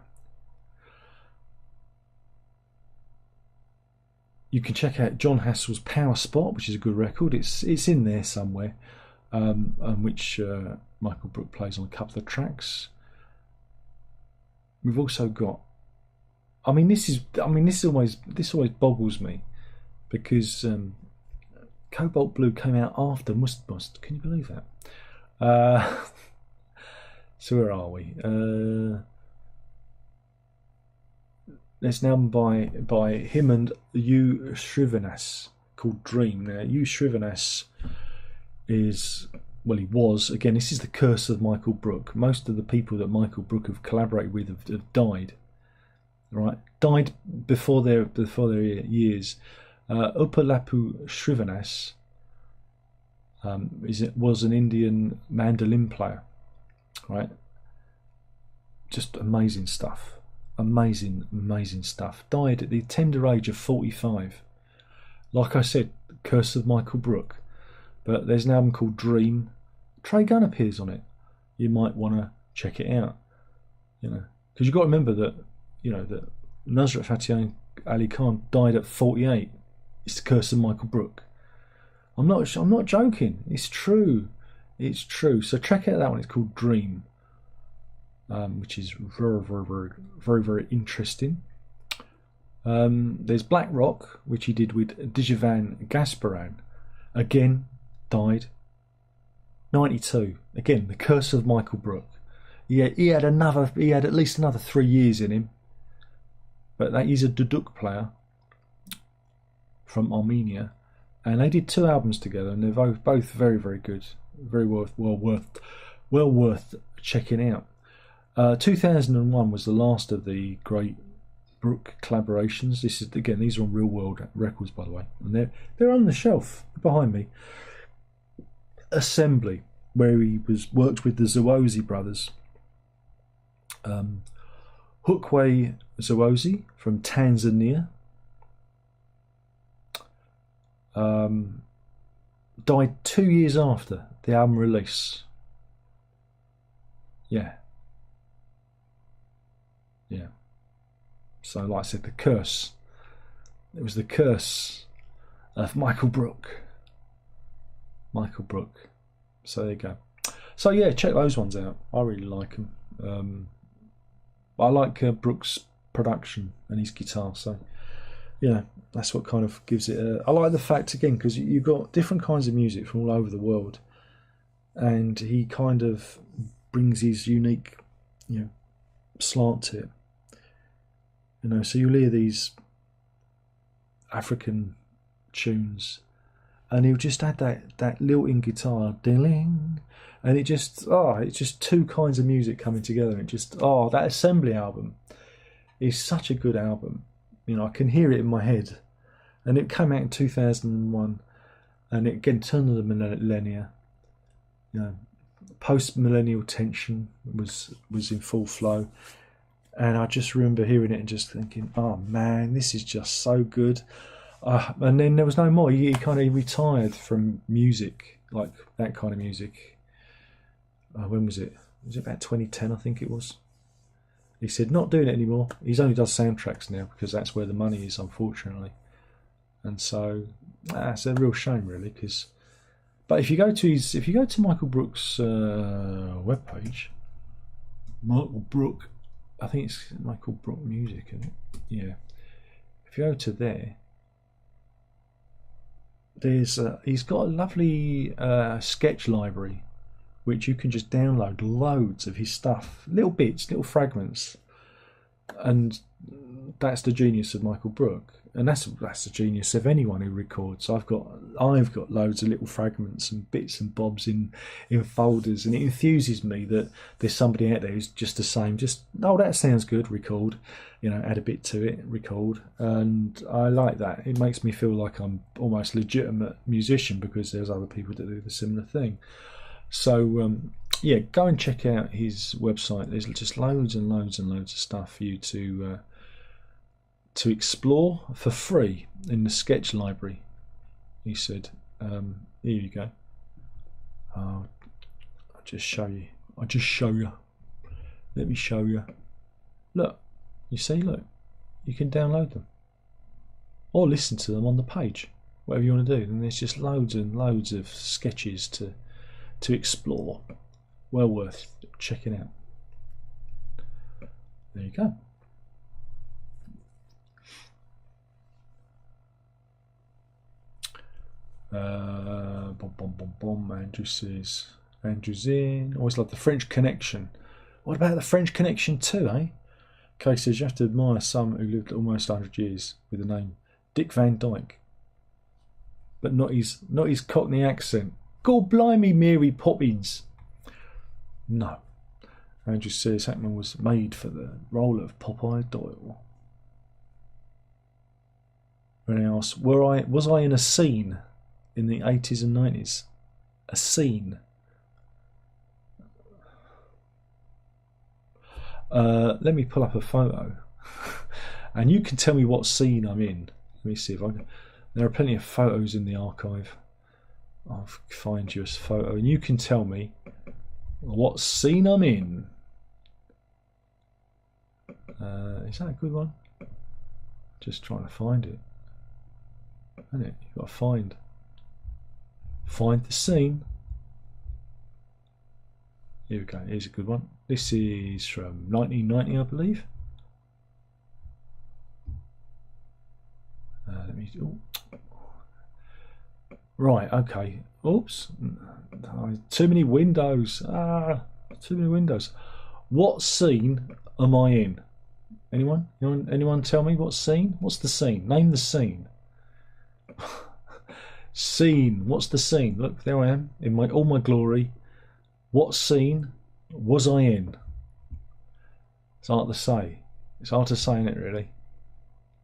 You can check out John Hassell's Power Spot, which is a good record. It's in there somewhere, which Michael Brook plays on a couple of tracks. We've also got. This always boggles me, because Cobalt Blue came out after Must. Can you believe that? So where are we? There's an album by him and Hugh Srivanas called Dream. Now, Hugh Srivanas he was, again, this is the curse of Michael Brook. Most of the people that Michael Brook have collaborated with have died. Right? Died before their years. Uppalapu Srivanas was an Indian mandolin player. Right? Just amazing stuff. Amazing stuff. Died at the tender age of 45. Like I said, curse of Michael Brook. But there's an album called Dream. Trey Gunn appears on it. You might want to check it out. Because you've got to remember that that Nusrat Fateh Ali Khan died at 48. It's the curse of Michael Brook. I'm not joking. It's true. So check out that one. It's called Dream. Which is very interesting. There's Black Rock, which he did with Dijavan Gasparan. Again, died 92. Again, the curse of Michael Brook. He had at least another 3 years in him. But he's a duduk player from Armenia, and they did 2 albums together, and they're both very, very good, very well worth checking out. 2001 was the last of the great Brook collaborations. These are on Real World Records, by the way, and they're on the shelf behind me. Assembly, where he worked with the Zawozi brothers, Hukwe Zowozi from Tanzania. Died 2 years after the album release. Yeah. So, like I said, the curse. It was the curse of Michael Brook. So there you go. So yeah, check those ones out. I really like them. I like Brook's production and his guitar. So yeah, that's what kind of gives it. I like the fact again because you've got different kinds of music from all over the world, and he kind of brings his unique, slant to it. So you'll hear these African tunes, and he'll just add that lilting guitar, ding, and it's just two kinds of music coming together. That Assembly album is such a good album. I can hear it in my head, and it came out in 2001, and it again turned of the millennia. Post-millennial tension was in full flow. And I just remember hearing it and just thinking, oh man, this is just so good. And then there was no more. He kind of retired from music, like that kind of music. When was it? Was it about 2010, I think it was? He said, not doing it anymore. He's only does soundtracks now because that's where the money is, unfortunately. And so that's a real shame, really. But if you go to Michael Brook's webpage, Michael Brook. I think it's Michael Brook Music, isn't it? Yeah. If you go to there, he's got a lovely sketch library, which you can just download loads of his stuff, little bits, little fragments, and that's the genius of Michael Brook, and that's the genius of anyone who records. I've got loads of little fragments and bits and bobs in folders, and it enthuses me that there's somebody out there who's just the same. That sounds good, record, add a bit to it, record, and I like that. It makes me feel like I'm almost a legitimate musician because there's other people that do the similar thing. So yeah, go and check out his website. There's just loads and loads and loads of stuff for you to explore for free in the sketch library. He said, here you go. I'll just show you. Let me show you. Look, you see, look, you can download them or listen to them on the page, whatever you want to do. And there's just loads and loads of sketches to explore. Well worth checking out. There you go. Andrew's in. Always love the French Connection. What about the French Connection too, eh? Kay says you have to admire some who lived almost 100 years with the name Dick Van Dyke, but not his Cockney accent. God blimey, Mary Poppins. No. Andrew says Hackman was made for the role of Popeye Doyle. When I asked, was I in a scene in the 80s and 90s? A scene. Let me pull up a photo and you can tell me what scene I'm in. Let me see if I can. There are plenty of photos in the archive. I'll find you a photo and you can tell me what scene I'm in. Is that a good one? Just trying to find it. Isn't it? You've got to find the scene. Here we go. Here's a good one. This is from 1990, I believe. Let me. Right. Okay. Oops. Too many windows. Too many windows. What scene am I in? Anyone? Anyone tell me what scene? What's the scene? Name the scene. Scene. What's the scene? Look, there I am in all my glory. What scene was I in? It's hard to say. It's hard to say, isn't it, really?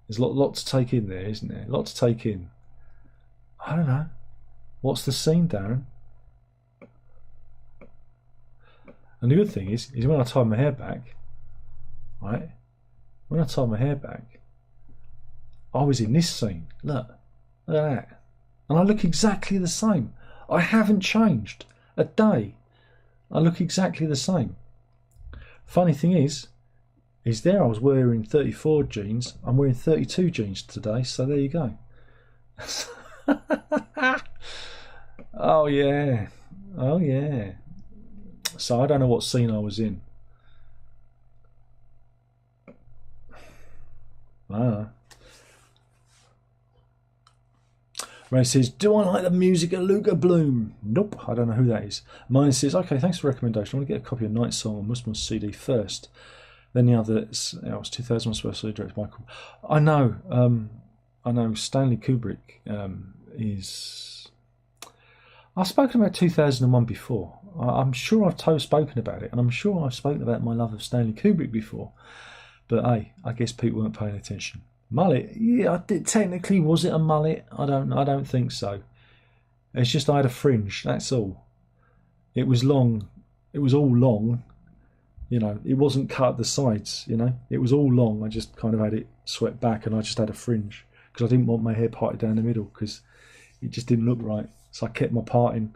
There's a lot to take in there, isn't there? A lot to take in. I don't know. What's the scene, Darren? And the good thing is when I tie my hair back, right, when I tied my hair back, I was in this scene. Look at that. And I look exactly the same. I haven't changed a day. I look exactly the same. Funny thing is there I was wearing 34 jeans. I'm wearing 32 jeans today, so there you go. Oh yeah. Oh yeah. So I don't know what scene I was in. Ray says, do I like the music of Luca Bloom? Nope, I don't know who that is. Mine says, okay, thanks for the recommendation. I want to get a copy of Night Song on Muslim's CD first. Then the other, it was 2001 Special Director Michael. I know Stanley Kubrick is... I've spoken about 2001 before. I'm sure I've spoken about it, and I'm sure I've spoken about my love of Stanley Kubrick before. But hey, I guess people weren't paying attention. Mullet, yeah, technically, was it a mullet? I don't think so. It's just I had a fringe, that's all. It was long. It was all long. You know, it wasn't cut at the sides, you know. It was all long. I just kind of had it swept back, and I just had a fringe because I didn't want my hair parted down the middle because it just didn't look right. So I kept my parting.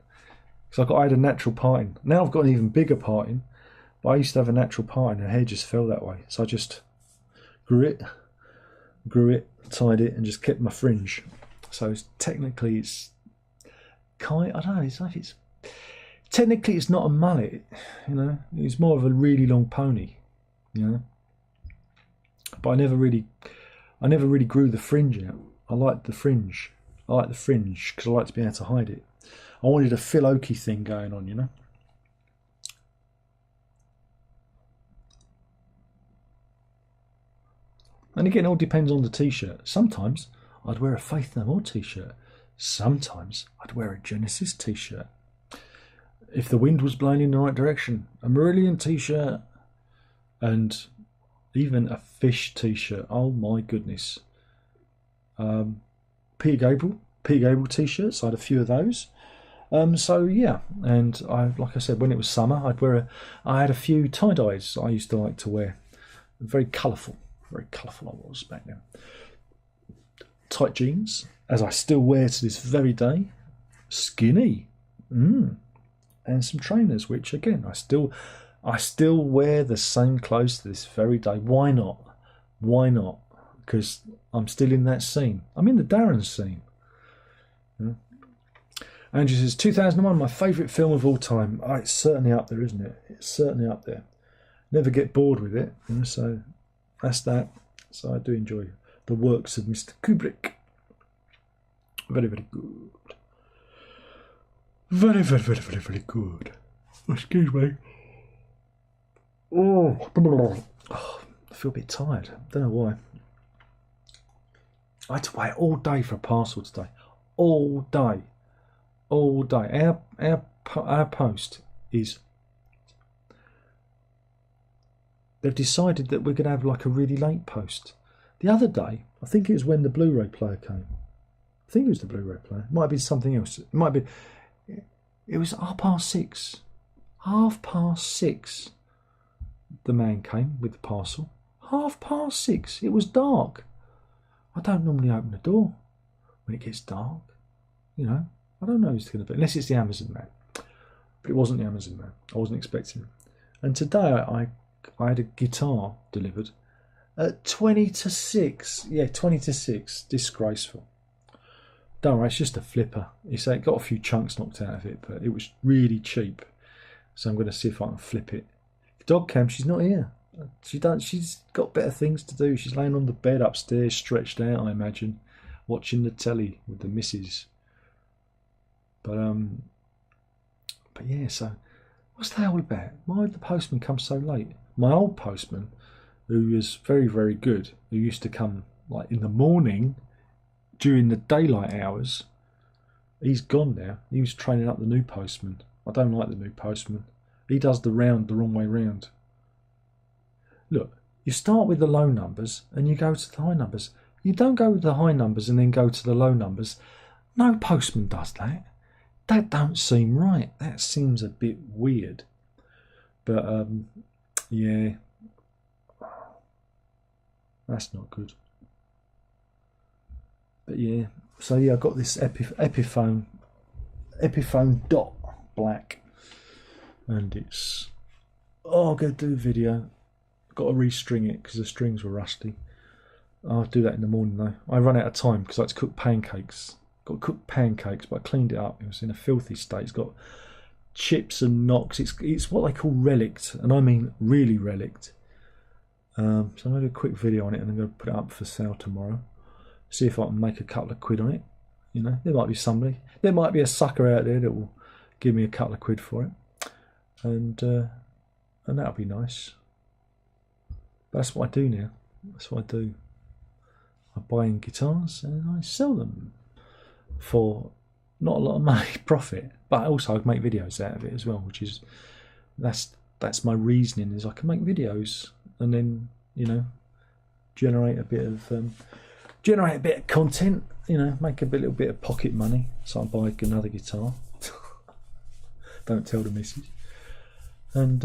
Because I had a natural parting. Now I've got an even bigger parting, but I used to have a natural parting and the hair just fell that way. So I just grew it, tied it, and just kept my fringe. So technically it's kind, I don't know, it's like technically it's not a mullet, you know. It's more of a really long pony, you know. But I never really grew the fringe out. I like the fringe because I like to be able to hide it. I wanted a Phil Oakey thing going on, you know. And again, it all depends on the t-shirt. Sometimes I'd wear a Faith No More t-shirt. Sometimes I'd wear a Genesis t-shirt. If the wind was blowing in the right direction, a Marillion t-shirt, and even a Fish t-shirt. Oh my goodness. Peter Gabriel t-shirts. I had a few of those. So yeah, and like I said, when it was summer, I had a few tie-dyes I used to like to wear. Very colourful I was back then. Tight jeans, as I still wear to this very day. Skinny, and some trainers, which again I still wear the same clothes to this very day. Why not? Because I'm still in that scene. I'm in the Darren scene. Yeah. Andrew says 2001, my favourite film of all time. Oh, it's certainly up there, isn't it? It's certainly up there. Never get bored with it, you know, so that's that. So I do enjoy the works of Mr. Kubrick. Very, very good. Very, very, very, very, very good. Excuse me. Oh, I feel a bit tired. Don't know why. I had to wait all day for a parcel today. All day. Our post is... They've decided that we're going to have like a really late post. The other day, I think it was when the Blu-ray player came. I think it was the Blu-ray player. It might have been something else. It might be... It was 6:30. 6:30. The man came with the parcel. 6:30. It was dark. I don't normally open the door when it gets dark. You know, I don't know who's going to be, unless it's the Amazon man. But it wasn't the Amazon man. I wasn't expecting it. And today I had a guitar delivered at 20 to 6. Yeah, 20 to 6. Disgraceful. Don't worry, it's just a flipper. It got a few chunks knocked out of it, but it was really cheap. So I'm going to see if I can flip it. Dog cam, she's not here. She's got better things to do. She's laying on the bed upstairs, stretched out, I imagine, watching the telly with the missus. But yeah, so what's that all about? Why did the postman come so late? My old postman, who was very, very good, who used to come like in the morning during the daylight hours, he's gone now. He was training up the new postman. I don't like the new postman. He does the round the wrong way round. Look, you start with the low numbers and you go to the high numbers. You don't go with the high numbers and then go to the low numbers. No postman does that. That don't seem right. That seems a bit weird. But yeah. That's not good. But yeah, so yeah, I got this Epiphone Dot Black, and it's, oh, I'll go do a video. Got to restring it because the strings were rusty. I'll do that in the morning though. I run out of time because I had to cook pancakes. Got to cook pancakes, but I cleaned it up. It was in a filthy state. It's got chips and knocks. It's what they call relict, and I mean really relict. So I'm going to do a quick video on it, and I'm going to put it up for sale tomorrow. See if I can make a couple of quid on it. You know, there might be somebody. There might be a sucker out there that will give me a couple of quid for it, and that'll be nice. But that's what I do now. That's what I do. I buy in guitars and I sell them for not a lot of money profit, but also I make videos out of it as well, which is that's my reasoning, is I can make videos and then, you know, generate a bit of content, you know, make a little bit of pocket money. So I buy another guitar. Don't tell the missus. And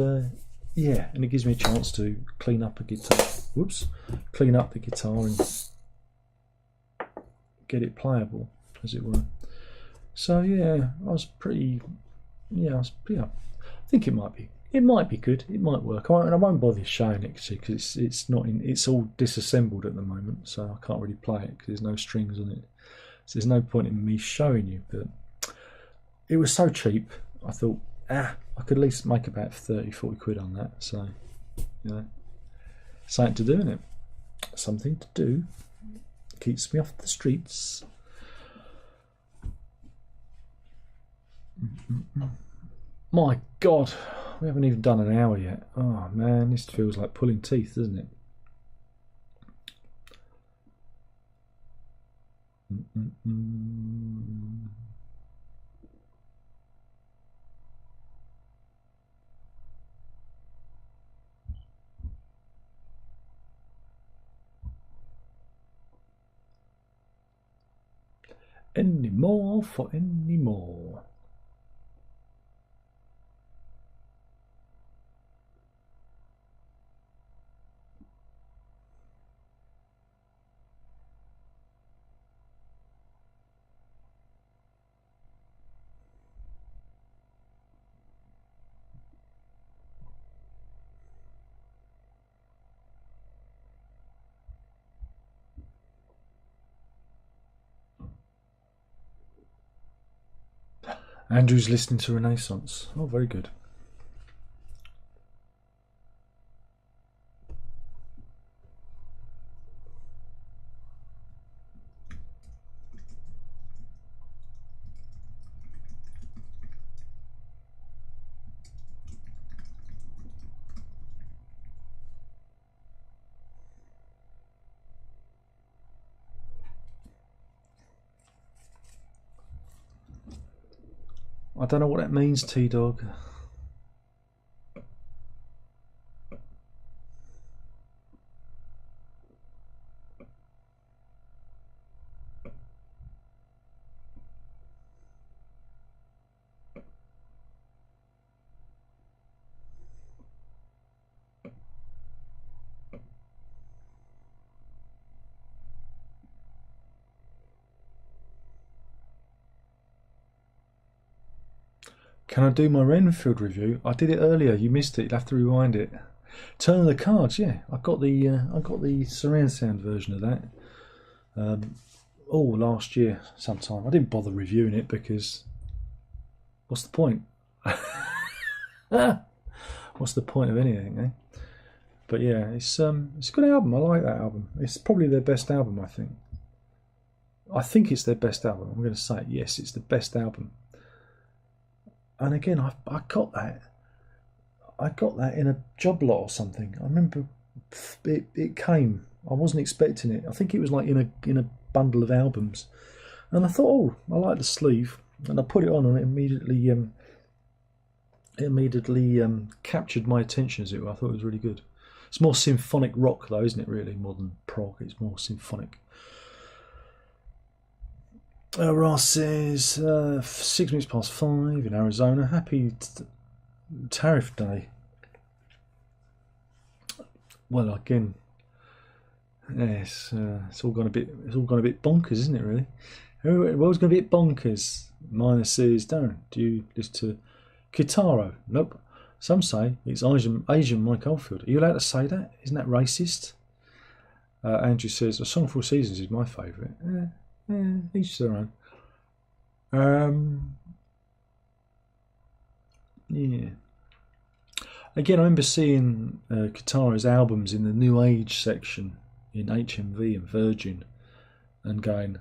yeah, and it gives me a chance to clean up a guitar. Whoops, clean up the guitar and get it playable, as it were. So yeah, I think it might be good. It might work. And I won't bother showing it because it's all disassembled at the moment, so I can't really play it because there's no strings on it. So there's no point in me showing you. But it was so cheap, I thought, I could at least make about 30-40 quid on that. So, you know, something to do in it. Something to do. Keeps me off the streets. My God, we haven't even done an hour yet. Oh man, this feels like pulling teeth, doesn't it? Any more for any more. Andrew's listening to Renaissance. Oh, very good. I don't know what that means, T-Dog. Can I do my Renfield review? I did it earlier. You missed it. You'll have to rewind it. Turn of the Cards. Yeah, I got the surround sound version of that. Last year sometime. I didn't bother reviewing it because what's the point? What's the point of anything, eh? But yeah, it's a good album. I like that album. It's probably their best album, I think. I think it's their best album. I'm going to say it. Yes, it's the best album. And again, I got that. I got that in a job lot or something. I remember it came. I wasn't expecting it. I think it was like in a bundle of albums, and I thought, oh, I like the sleeve, and I put it on, and it immediately captured my attention, as it were. I thought it was really good. It's more symphonic rock, though, isn't it? Really, more than prog. It's more symphonic. Ross says 6 minutes past 5 in Arizona. Happy Tariff Day. Well, again, Yes, it's all gone a bit bonkers, isn't it? Really, the world's gone a bit bonkers. Minor says, Darren, do you listen to Kitaro? Nope. Some say it's Asian Mike Oldfield. Are you allowed to say that? Isn't that racist? Andrew says, A Song for All Seasons is my favourite. Each their own. Yeah. Again, I remember seeing Kitaro's albums in the New Age section in HMV and Virgin and going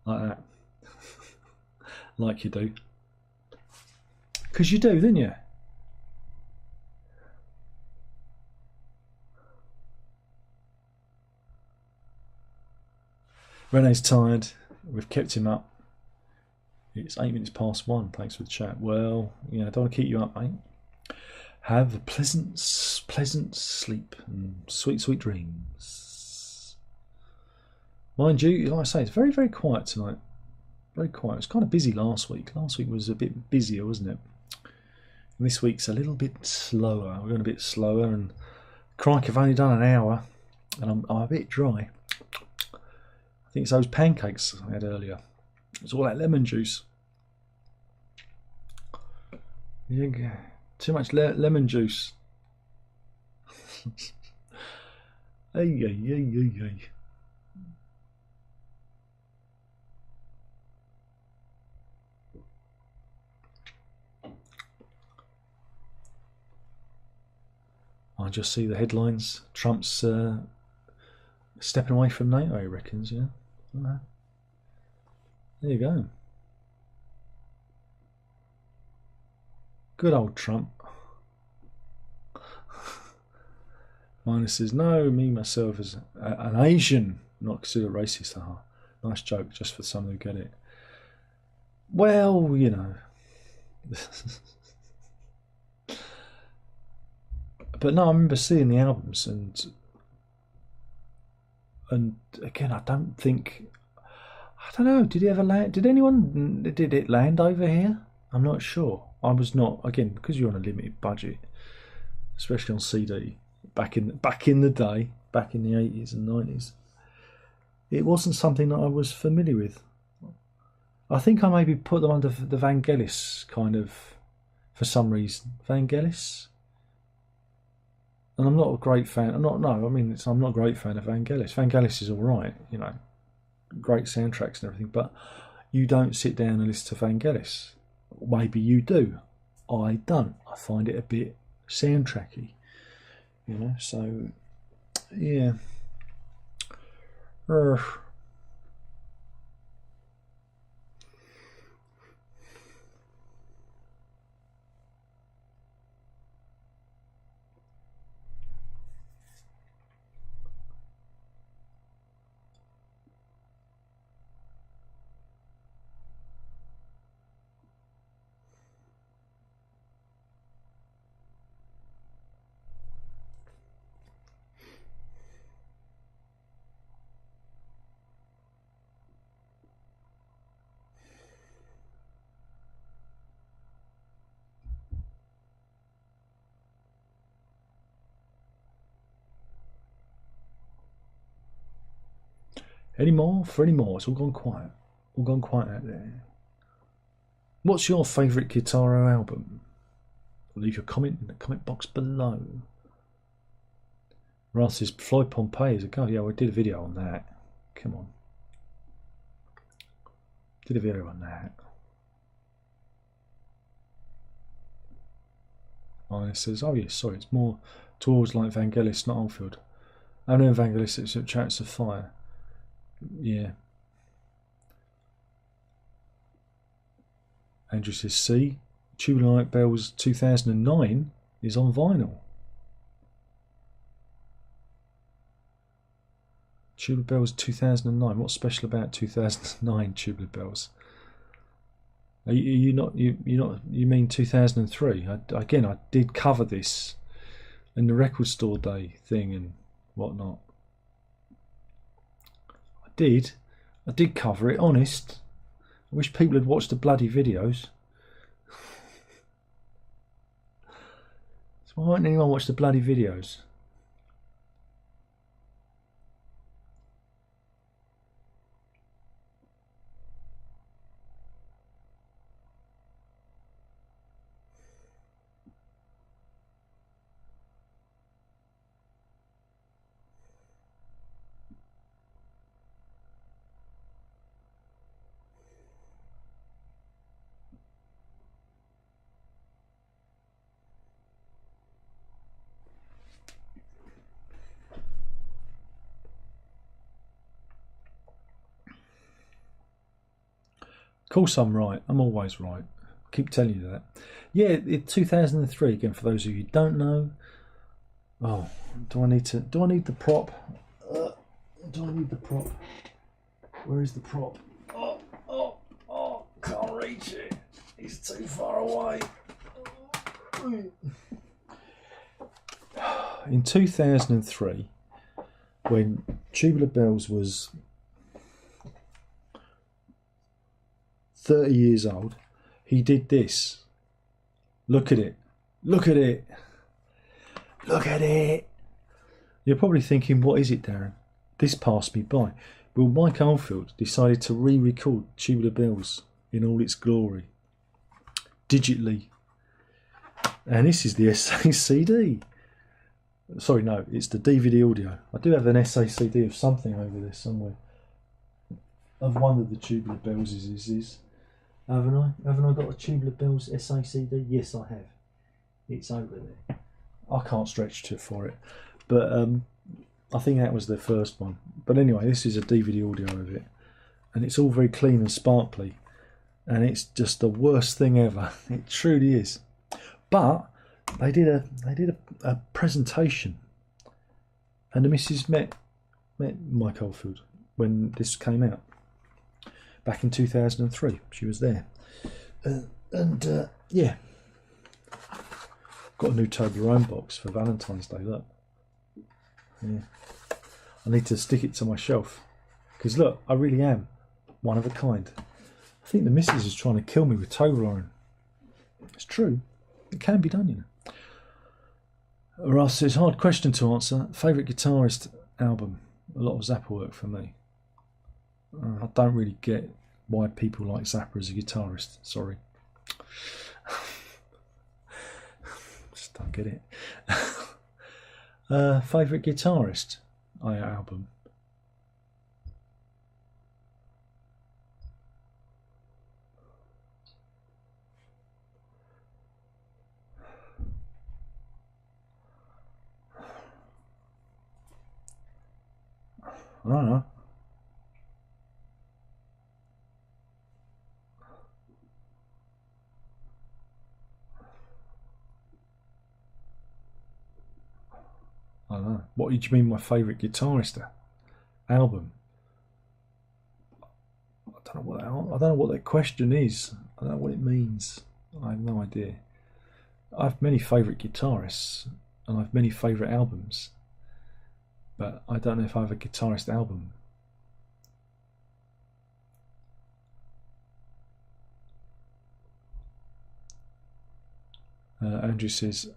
like that. Like you do. Because you do, didn't you? Rene's tired. We've kept him up. It's 8 minutes past 1. Thanks for the chat. Well, I don't want to keep you up, mate. Have a pleasant sleep and sweet dreams. Mind you, like I say, it's very, very quiet tonight. Very quiet. It was kind of busy last week. Last week was a bit busier, wasn't it? And this week's a little bit slower. We're going a bit slower, and crikey, I've only done an hour, and I'm a bit dry. I think it's those pancakes I had earlier. It's all that lemon juice. Yeah, too much lemon juice. Ay. I just see the headlines. Trump's stepping away from NATO, he reckons, yeah. There you go. Good old Trump. Minus says, no, me, myself, as an Asian, not considered racist. Nice joke, just for some who get it. Well, But no, I remember seeing the albums, and again, I don't know. Did it ever land? Did it land over here? I'm not sure. I was not, again, because you're on a limited budget, especially on CD. Back in the day, back in the 80s and 90s, it wasn't something that I was familiar with. I think I maybe put them under the Vangelis kind of, for some reason. Vangelis. And I'm not a great fan. I'm not a great fan of Vangelis. Vangelis is all right, great soundtracks and everything, but you don't sit down and listen to Vangelis. Maybe you do. I don't. I find it a bit soundtracky, So yeah. Any more? It's all gone quiet. All gone quiet out there. What's your favourite Kitaro album? Leave your comment in the comment box below. Ross says Floyd Pompey is a go. Yeah, we did a video on that. Come on. Did a video on that. It says, oh yes, sorry, it's more towards like Vangelis, not Oldfield. I know Vangelis, it's Chariots of Fire. Yeah. Andrew says, see, Tubular Light Bells 2009 is on vinyl. Tubular Bells 2009. What's special about 2009 Tubular Bells? You mean 2003? Again, I did cover this in the record store day thing and whatnot. I did cover it, honest. I wish people had watched the bloody videos. So why won't anyone watch the bloody videos? course I'm right. I'm always right. I keep telling you that. Yeah, in 2003, again, for those of you who don't know. Oh, do I need the prop? Do I need the prop? Where is the prop? Oh, can't reach it. It's too far away. In 2003, when Tubular Bells was 30 years old, he did this. Look at it. Look at it. Look at it. You're probably thinking, what is it, Darren? This passed me by. Well, Mike Oldfield decided to re-record Tubular Bells in all its glory, digitally. And this is the SACD. Sorry, no, it's the DVD audio. I do have an SACD of something over there somewhere. Of one of the Tubular Bells is haven't I? Haven't I got a Tubular Bells SACD? Yes, I have. It's over there. I can't stretch for it, but I think that was their first one. But anyway, this is a DVD audio of it, and it's all very clean and sparkly, and it's just the worst thing ever. It truly is. But they did a presentation, and the missus met Mike Oldfield when this came out back in 2003. She was there, and yeah, got a new Toblerone box for Valentine's Day. Look, yeah, I need to stick it to my shelf because look, I really am one of a kind. I think the missus is trying to kill me with Toblerone. It's true. It can be done, you know. Ross says, hard question to answer. Favourite guitarist album? A lot of Zappa work for me. I don't really get why people like Zappa as a guitarist. Sorry. Just don't get it. Favourite guitarist album? I don't know. I don't know. What did you mean my favourite guitarist album? I don't know what that question is. I don't know what it means. I have no idea. I have many favourite guitarists and I have many favourite albums. But I don't know if I have a guitarist album. Andrew says,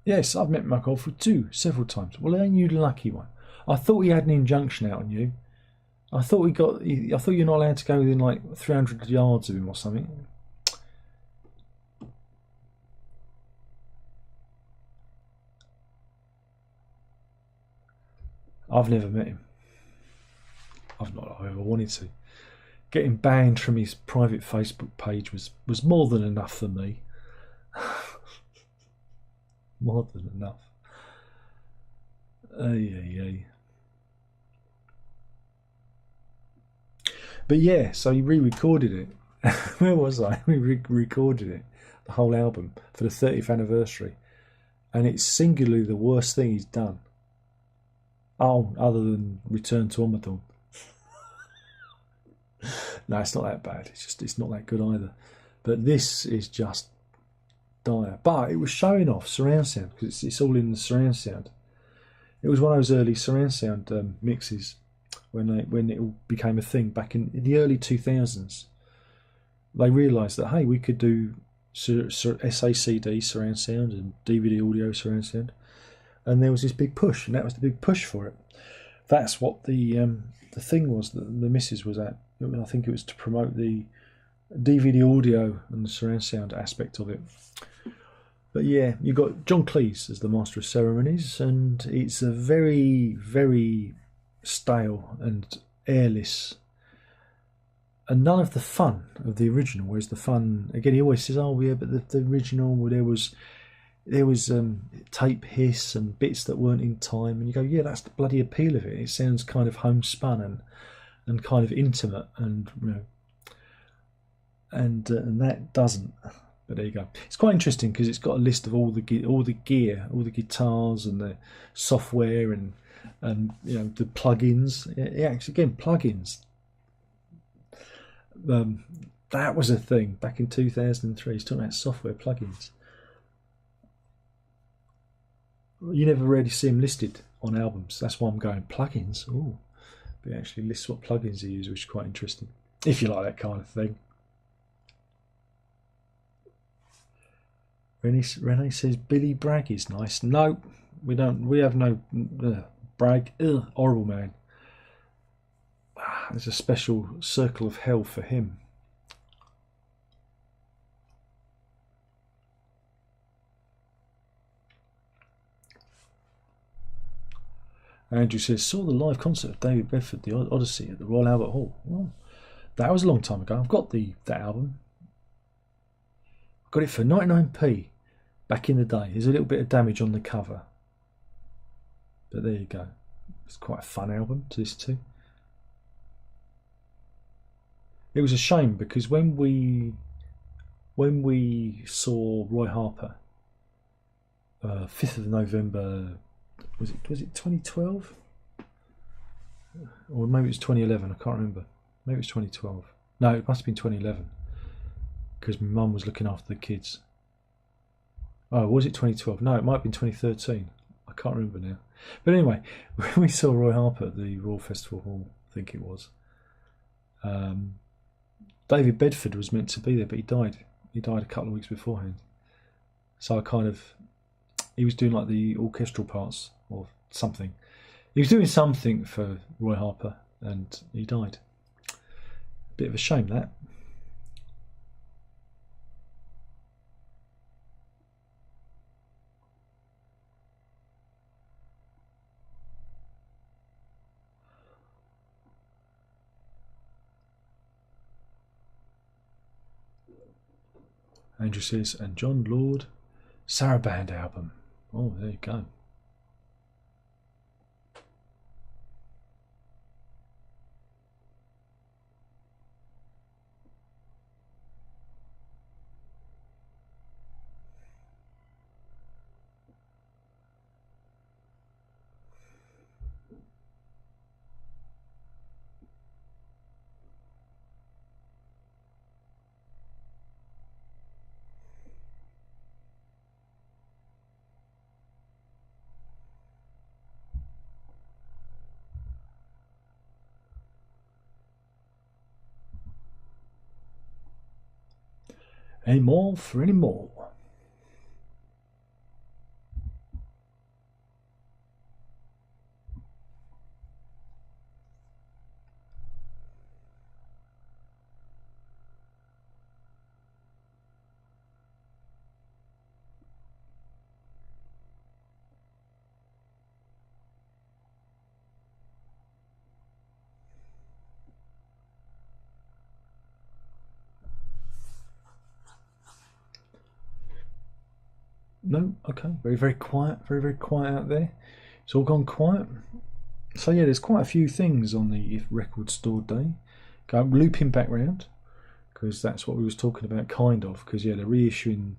yes, I've met Mike Oldfield too, several times. Well, ain't you the lucky one? I thought he had an injunction out on you. I thought you're not allowed to go within like 300 yards of him or something. I've never met him. I've ever wanted to. Getting banned from his private Facebook page was more than enough for me. More than enough. Yeah. But yeah, so he re-recorded it. Where was I? We recorded it, the whole album, for the 30th anniversary. And it's singularly the worst thing he's done. Oh, other than Return to Omadon. No, it's not that bad. It's not that good either. But this is just dire. But it was showing off surround sound because it's all in the surround sound. It was one of those early surround sound mixes when it all became a thing back in the early 2000s. They realised that, hey, we could do SACD surround sound and DVD audio surround sound. And there was this big push, and that was the big push for it. That's what the thing was that the missus was at. I think it was to promote the DVD audio and the surround sound aspect of it. But yeah, you've got John Cleese as the Master of Ceremonies, and it's a very, very stale and airless, and none of the fun of the original. Whereas the fun, again, he always says, "Oh yeah, but the original, well, there was tape hiss and bits that weren't in time," and you go, "Yeah, that's the bloody appeal of it. It sounds kind of homespun and kind of intimate, and you know." and that doesn't. But there you go. It's quite interesting because it's got a list of all the gear, all the guitars and the software and you know the plugins. Yeah, actually, again, plugins. That was a thing back in 2003. He's talking about software plugins. You never really see them listed on albums. That's why I'm going plugins. Oh, but it actually lists what plugins they use, which is quite interesting. If you like that kind of thing. Renee says Billy Bragg is nice. No, we don't. We have no Bragg. Ugh, horrible man. There's a special circle of hell for him. Andrew says, saw the live concert of David Bedford, the Odyssey, at the Royal Albert Hall. Well, that was a long time ago. I've got that album. I got it for 99p back in the day. There's a little bit of damage on the cover. But there you go. It's quite a fun album to listen to. It was a shame because when we saw Roy Harper, 5th of November, was it 2012? Or maybe it was 2011, I can't remember. Maybe it was 2012. No, it must have been 2011 because my mum was looking after the kids. Oh, was it 2012? No, it might have been 2013. I can't remember now. But anyway, when we saw Roy Harper at the Royal Festival Hall, I think it was, David Bedford was meant to be there, but he died. He died a couple of weeks beforehand. So he was doing like the orchestral parts or something. He was doing something for Roy Harper and he died. Bit of a shame, that. Andrew says, and John Lord, Saraband album. Oh, there you go. Any more for any more? No, okay. Very, very quiet. Very, very quiet out there. It's all gone quiet. So yeah, there's quite a few things on the record store day. Go looping back round because that's what we was talking about, kind of. Because yeah, they're reissuing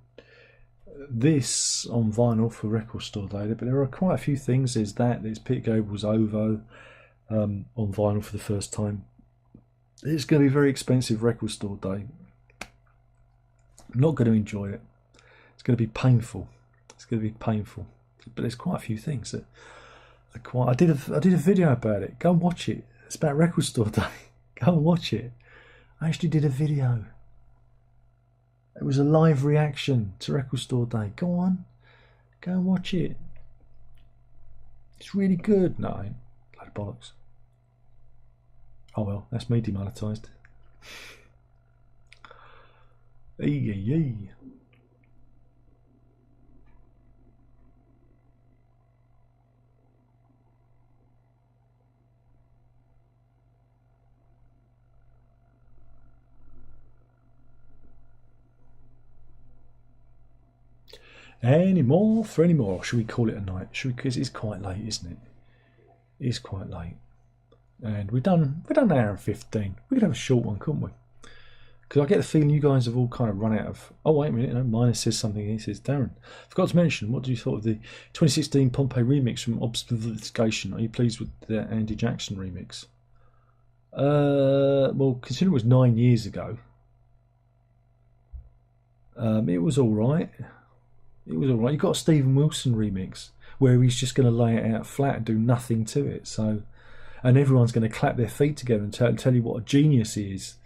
this on vinyl for record store day, but there are quite a few things. There's Peter Gable's OVO on vinyl for the first time. It's going to be very expensive record store day. I'm not going to enjoy it. It's going to be painful. It's going to be painful. But there's quite a few things that are quite. I did a video about it. Go and watch it. It's about record store day. Go and watch it. I actually did a video. It was a live reaction to record store day. Go on. Go and watch it. It's really good. No, load of bollocks. Oh well, that's me demonetised. Eee. Any more for any more? Or should we call it a night? Should we? Because it's quite late, isn't it? It's quite late, and we've done an hour and 15. We could have a short one, couldn't we? Because I get the feeling you guys have all kind of run out of. Oh wait a minute, no, Minus says something. He says, Darren, forgot to mention. What do you thought of the 2016 Pompeii remix from Obfuscation? Are you pleased with the Andy Jackson remix? Well, considering it was 9 years ago, it was all right. It was all right. You got a Stephen Wilson remix where he's just going to lay it out flat and do nothing to it. So, and everyone's going to clap their feet together and tell you what a genius he is.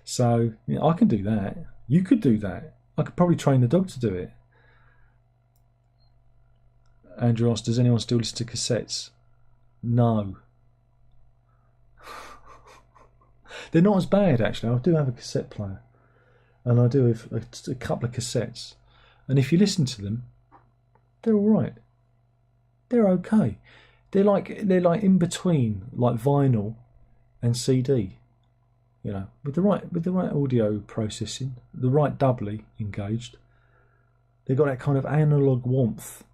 So, you know, I can do that. You could do that. I could probably train the dog to do it. Andrew asks, does anyone still listen to cassettes? No. They're not as bad, actually. I do have a cassette player. And I do have a couple of cassettes. And if you listen to them, they're all right. They're okay. They're like in between, like vinyl and CD. You know, with the right audio processing, the right doubly engaged, they've got that kind of analog warmth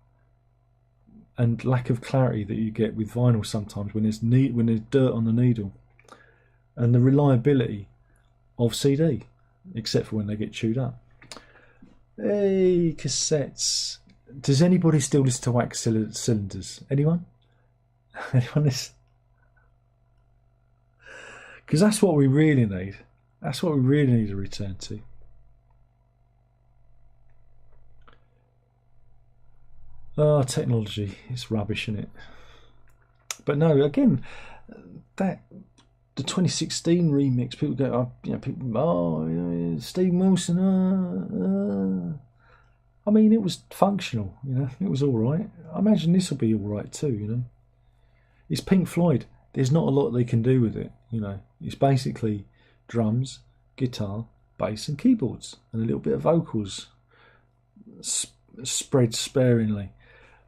and lack of clarity that you get with vinyl sometimes when there's dirt on the needle, and the reliability of CD, except for when they get chewed up. Hey, cassettes. Does anybody still listen to wax cylinders? Anyone? Anyone listen? Because that's what we really need. That's what we really need to return to. Oh, technology. It's rubbish, isn't it? But no, again, the 2016 remix, people go, Steve Wilson, I mean, it was functional, you know, it was all right. I imagine this will be all right too, you know. It's Pink Floyd. There's not a lot they can do with it, you know. It's basically drums, guitar, bass and keyboards and a little bit of vocals spread sparingly.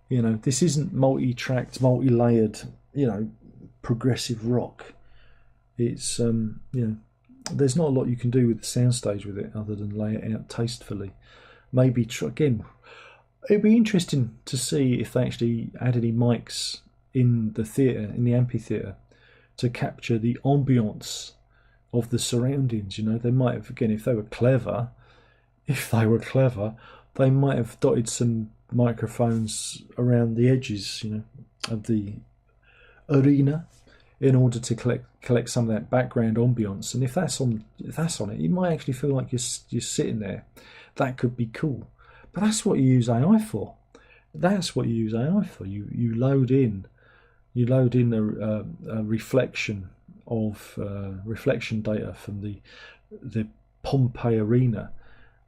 You know, this isn't multi-tracked, multi-layered, you know, progressive rock. It's, you know, there's not a lot you can do with the soundstage with it other than lay it out tastefully. Maybe, again, it'd be interesting to see if they actually had any mics in the theatre, in the amphitheatre, to capture the ambience of the surroundings. You know, they might have, again, if they were clever, they might have dotted some microphones around the edges, you know, of the arena in order to collect some of that background ambience. And if that's on it, you might actually feel like you're sitting there. That could be cool. But that's what you use AI for. You load in a reflection of reflection data from the Pompeii arena,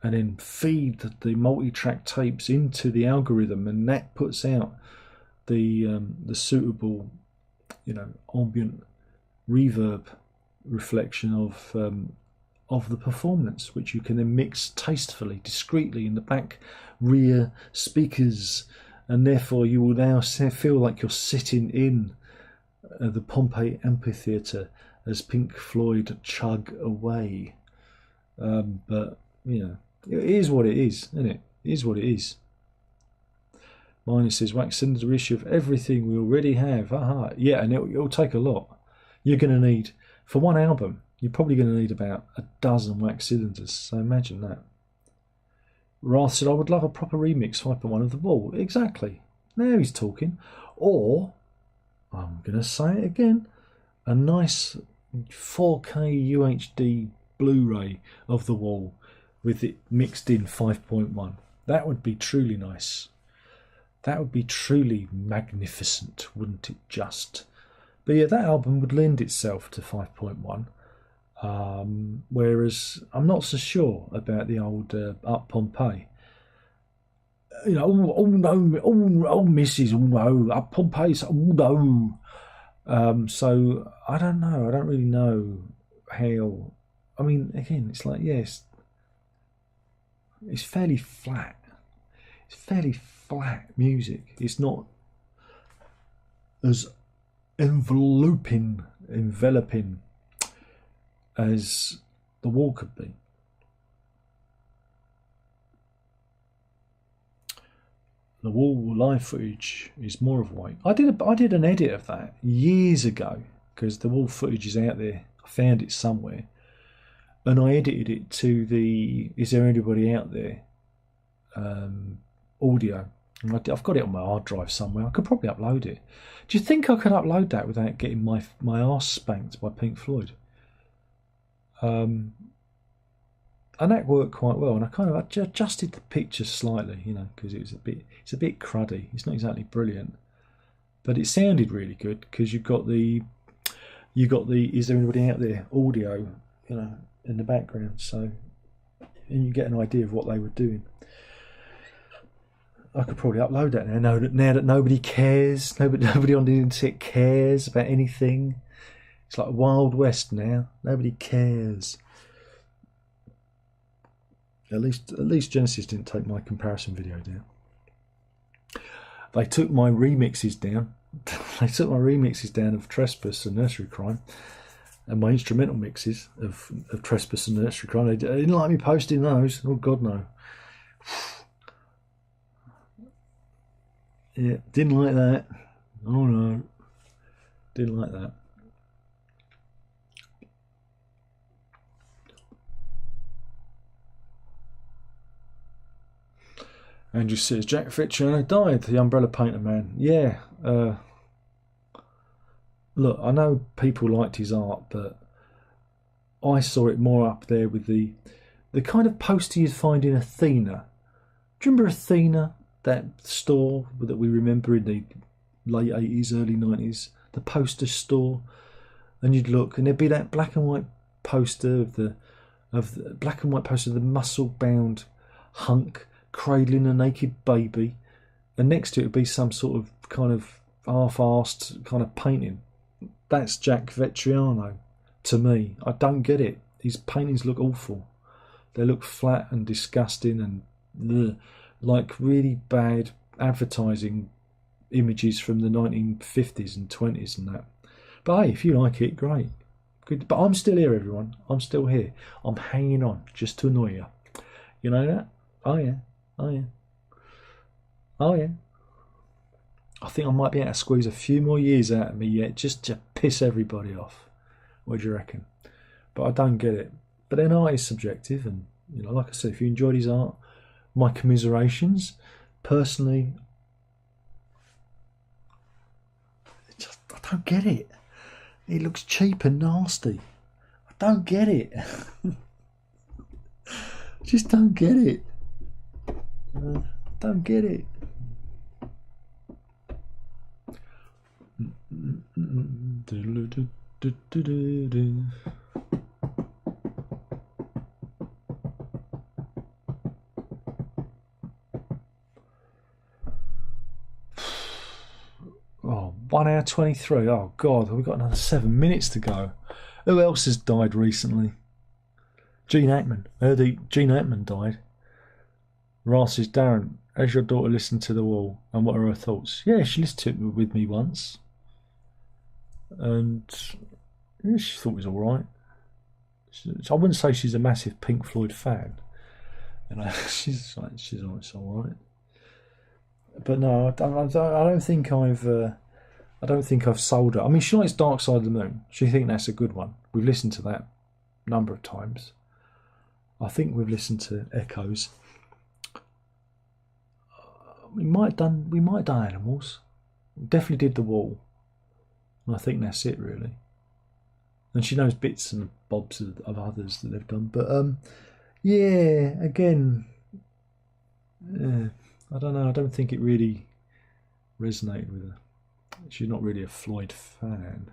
and then feed the multi-track tapes into the algorithm, and that puts out the suitable, you know, ambient reverb reflection of the performance, which you can then mix tastefully, discreetly in the back rear speakers, and therefore you will now feel like you're sitting in the Pompeii amphitheatre as Pink Floyd chug away. But, you know, it is what it is, isn't it? It is what it is. Minus says, wax cylinders are issue of everything we already have. Aha. Yeah, and it'll take a lot. You're going to need, for one album, you're probably going to need about a dozen wax cylinders. So imagine that. Rath said, I would love a proper remix 5.1 of The Wall. Exactly. Now he's talking. Or, I'm going to say it again, a nice 4K UHD Blu-ray of The Wall with it mixed in 5.1. That would be truly nice. That would be truly magnificent, wouldn't it just? But yeah, that album would lend itself to 5.1. Whereas I'm not so sure about the old Up Pompeii. You know, oh no, oh Mrs. Oh no, Up Pompeii, oh no. So I don't know. I don't really know how. I mean, again, it's like, yes, it's fairly flat. It's fairly flat music. It's not as enveloping as The Wall could be. The Wall live footage is more of a weight. I did an edit of that years ago because The Wall footage is out there. I found it somewhere, and I edited it to the "Is there anybody out there?" Audio. And I've got it on my hard drive somewhere. I could probably upload it. Do you think I could upload that without getting my arse spanked by Pink Floyd? And that worked quite well. And I kind of adjusted the picture slightly, you know, because it's a bit cruddy. It's not exactly brilliant, but it sounded really good because you got the "Is there anybody out there?" audio, you know, in the background. So, and you get an idea of what they were doing. I could probably upload that now that nobody cares. Nobody on the internet cares about anything. It's like Wild West now. Nobody cares. At least Genesis didn't take my comparison video down. They took my remixes down. They took my remixes down of Trespass and Nursery Crime, and my instrumental mixes of Trespass and Nursery Crime. They didn't like me posting those. Oh God, no. Yeah, didn't like that. Oh no, didn't like that. Andrew says Jack Fitzgerald died, the umbrella painter man. Yeah. Look, I know people liked his art, but I saw it more up there with the kind of poster you'd find in Athena. Do you remember Athena? That store that we remember in the late 80s, early 90s, the poster store, and you'd look, and there'd be that black and white poster of the muscle-bound hunk cradling a naked baby, and next to it would be some sort of kind of half-arsed kind of painting. That's Jack Vetriano to me. I don't get it. His paintings look awful. They look flat and disgusting and ugh, like really bad advertising images from the 1950s and 20s and that. But hey, if you like it, great. Good. But I'm still here, everyone. I'm still here. I'm hanging on just to annoy you. You know that? Oh yeah. Oh yeah. Oh yeah. I think I might be able to squeeze a few more years out of me yet just to piss everybody off. What do you reckon? But I don't get it. But then art is subjective, and you know, like I said, if you enjoyed his art, my commiserations. Personally, I don't get it. It looks cheap and nasty. I don't get it. Just don't get it. Don't get it. Oh, 1 hour 23. Oh God, we've got another 7 minutes to go. Who else has died recently? Gene Hackman. Gene Hackman died. Ross says, Darren, has your daughter listened to The Wall, and what are her thoughts? Yeah, she listened to it with me once, and yeah, she thought it was all right. I wouldn't say she's a massive Pink Floyd fan. You know, she's all right. But no, I don't think I've sold her. I mean, she likes Dark Side of the Moon. She thinks that's a good one. We've listened to that a number of times. I think we've listened to Echoes. We might have done Animals. We definitely did The Wall. And I think that's it, really. And she knows bits and bobs of others that they've done. But yeah, again, I don't know. I don't think it really resonated with her. She's not really a Floyd fan.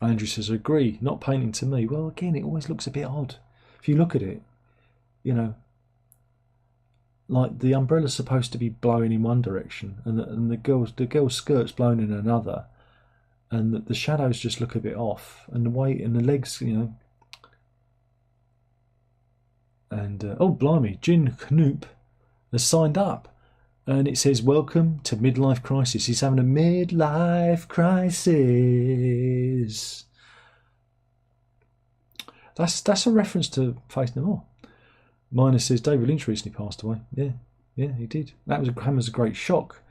Andrew says, agree, not painting to me. Well, again, it always looks a bit odd. If you look at it, you know, like the umbrella's supposed to be blowing in one direction, and the girl's skirt's blowing in another, and the shadows just look a bit off, and the weight and the legs, you know. And oh blimey, Jin Knoop has signed up, and it says, welcome to midlife crisis. He's having a midlife crisis. That's a reference to Faith No More. Minor says David Lynch recently passed away. Yeah, he did. That was a great shock.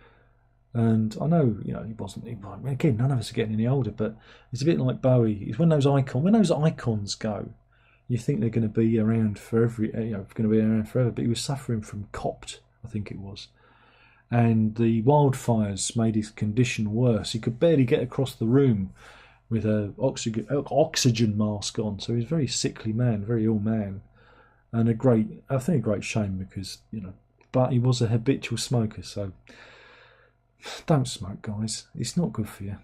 And I know, you know, he wasn't. Again, none of us are getting any older, but it's a bit like Bowie. It's when those icons go, you think they're going to be around for going to be around forever. But he was suffering from COPD, I think it was, and the wildfires made his condition worse. He could barely get across the room with a oxygen mask on. So he's a very sickly man, very ill man, and a great shame because, you know, but he was a habitual smoker. So don't smoke, guys. It's not good for you.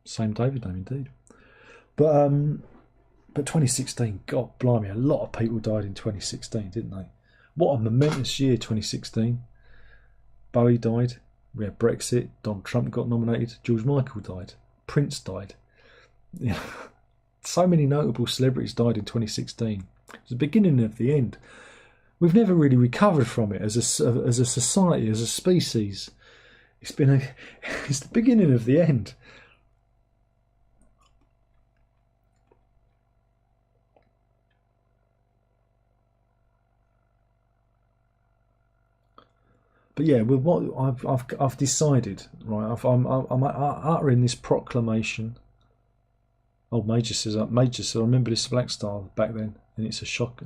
Same David name indeed. But 2016, God blimey, a lot of people died in 2016, didn't they? What a momentous year, 2016. Bowie died. We had Brexit. Donald Trump got nominated. George Michael died. Prince died. Yeah. So many notable celebrities died in 2016. It's the beginning of the end. We've never really recovered from it as a society, as a species. It's the beginning of the end. But yeah, with what I've decided, right? I'm uttering this proclamation. Oh, Major says, I remember this Black Star back then, and it's a shock,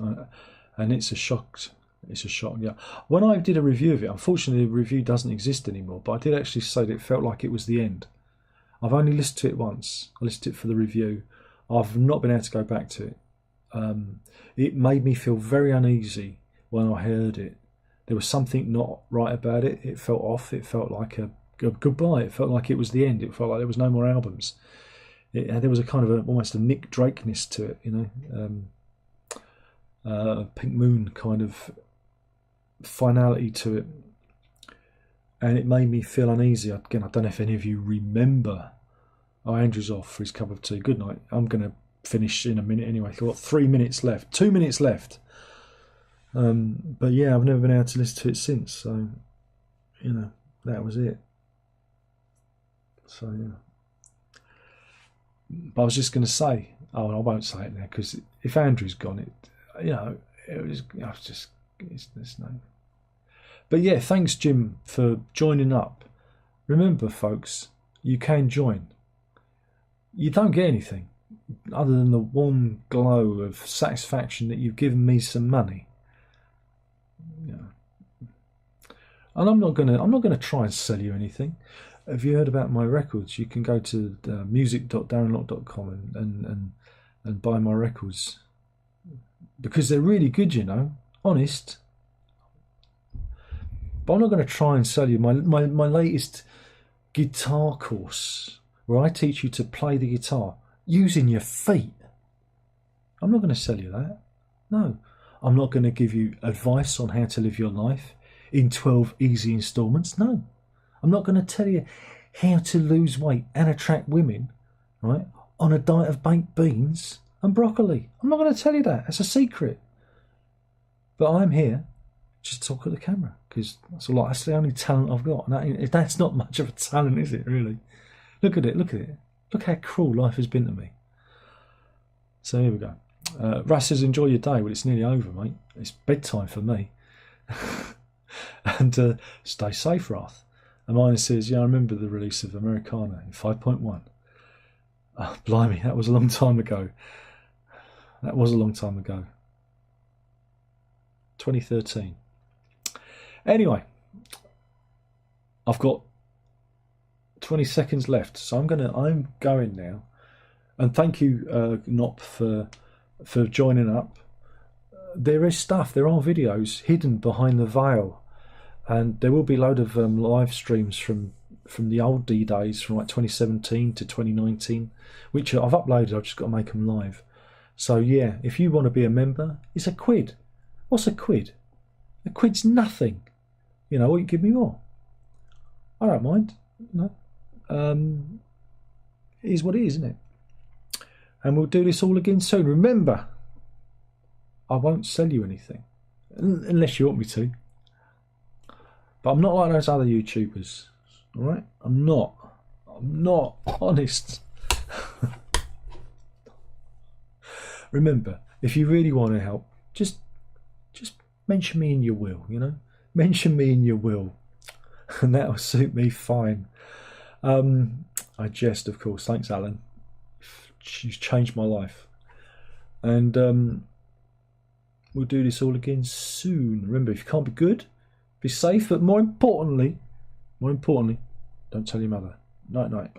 It's a shock. Yeah. When I did a review of it, unfortunately, the review doesn't exist anymore. But I did actually say that it felt like it was the end. I've only listened to it once. I listened to it for the review. I've not been able to go back to it. It made me feel very uneasy when I heard it. There was something not right about it. It felt off. It felt like a goodbye. It felt like it was the end. It felt like there was no more albums. There was a kind of almost a Nick Drake-ness to it, you know, Pink Moon kind of finality to it, and it made me feel uneasy. Again, I don't know if any of you remember. Oh, Andrew's off for his cup of tea. Good night. I'm going to finish in a minute anyway. I've got 3 minutes left. 2 minutes left. But yeah, I've never been able to listen to it since. So, you know, that was it. So yeah. But I was just going to say, I won't say it now because if Andrew's gone, it's no. But yeah, thanks Jim for joining up. Remember, folks, you can join. You don't get anything other than the warm glow of satisfaction that you've given me some money. And I'm not gonna try and sell you anything. Have you heard about my records? You can go to music.darrenlock.com and buy my records because they're really good, you know, honest. But I'm not going to try and sell you my latest guitar course where I teach you to play the guitar using your feet. I'm not going to sell you that. No, I'm not going to give you advice on how to live your life in 12 easy installments. No. I'm not going to tell you how to lose weight and attract women, right, on a diet of baked beans and broccoli. I'm not going to tell you that. It's a secret. But I'm here just to talk at the camera because that's the only talent I've got. And that's not much of a talent, is it, really? Look at it. Look how cruel life has been to me. So here we go. Russ says, enjoy your day. Well, it's nearly over, mate. It's bedtime for me. And stay safe, Rath. And mine says, yeah, I remember the release of Americana in 5.1. Oh, blimey, that was a long time ago. 2013. Anyway, I've got 20 seconds left, so I'm going now. And thank you, Nop, for joining up. There is stuff. There are videos hidden behind the veil. And there will be a load of live streams from the old D days, from like 2017 to 2019, which I've uploaded. I've just got to make them live. So yeah, if you want to be a member, it's £1. What's £1? £1's nothing. You know, or you give me more. I don't mind. No, it is what it is, isn't it? And we'll do this all again soon. Remember, I won't sell you anything unless you want me to. But I'm not like those other YouTubers, all right? I'm not honest. Remember, if you really want to help, just mention me in your will, you know? Mention me in your will, and that'll suit me fine. I jest, of course. Thanks, Alan. She's changed my life. And we'll do this all again soon. Remember, if you can't be good, be safe, but more importantly, don't tell your mother. Night night.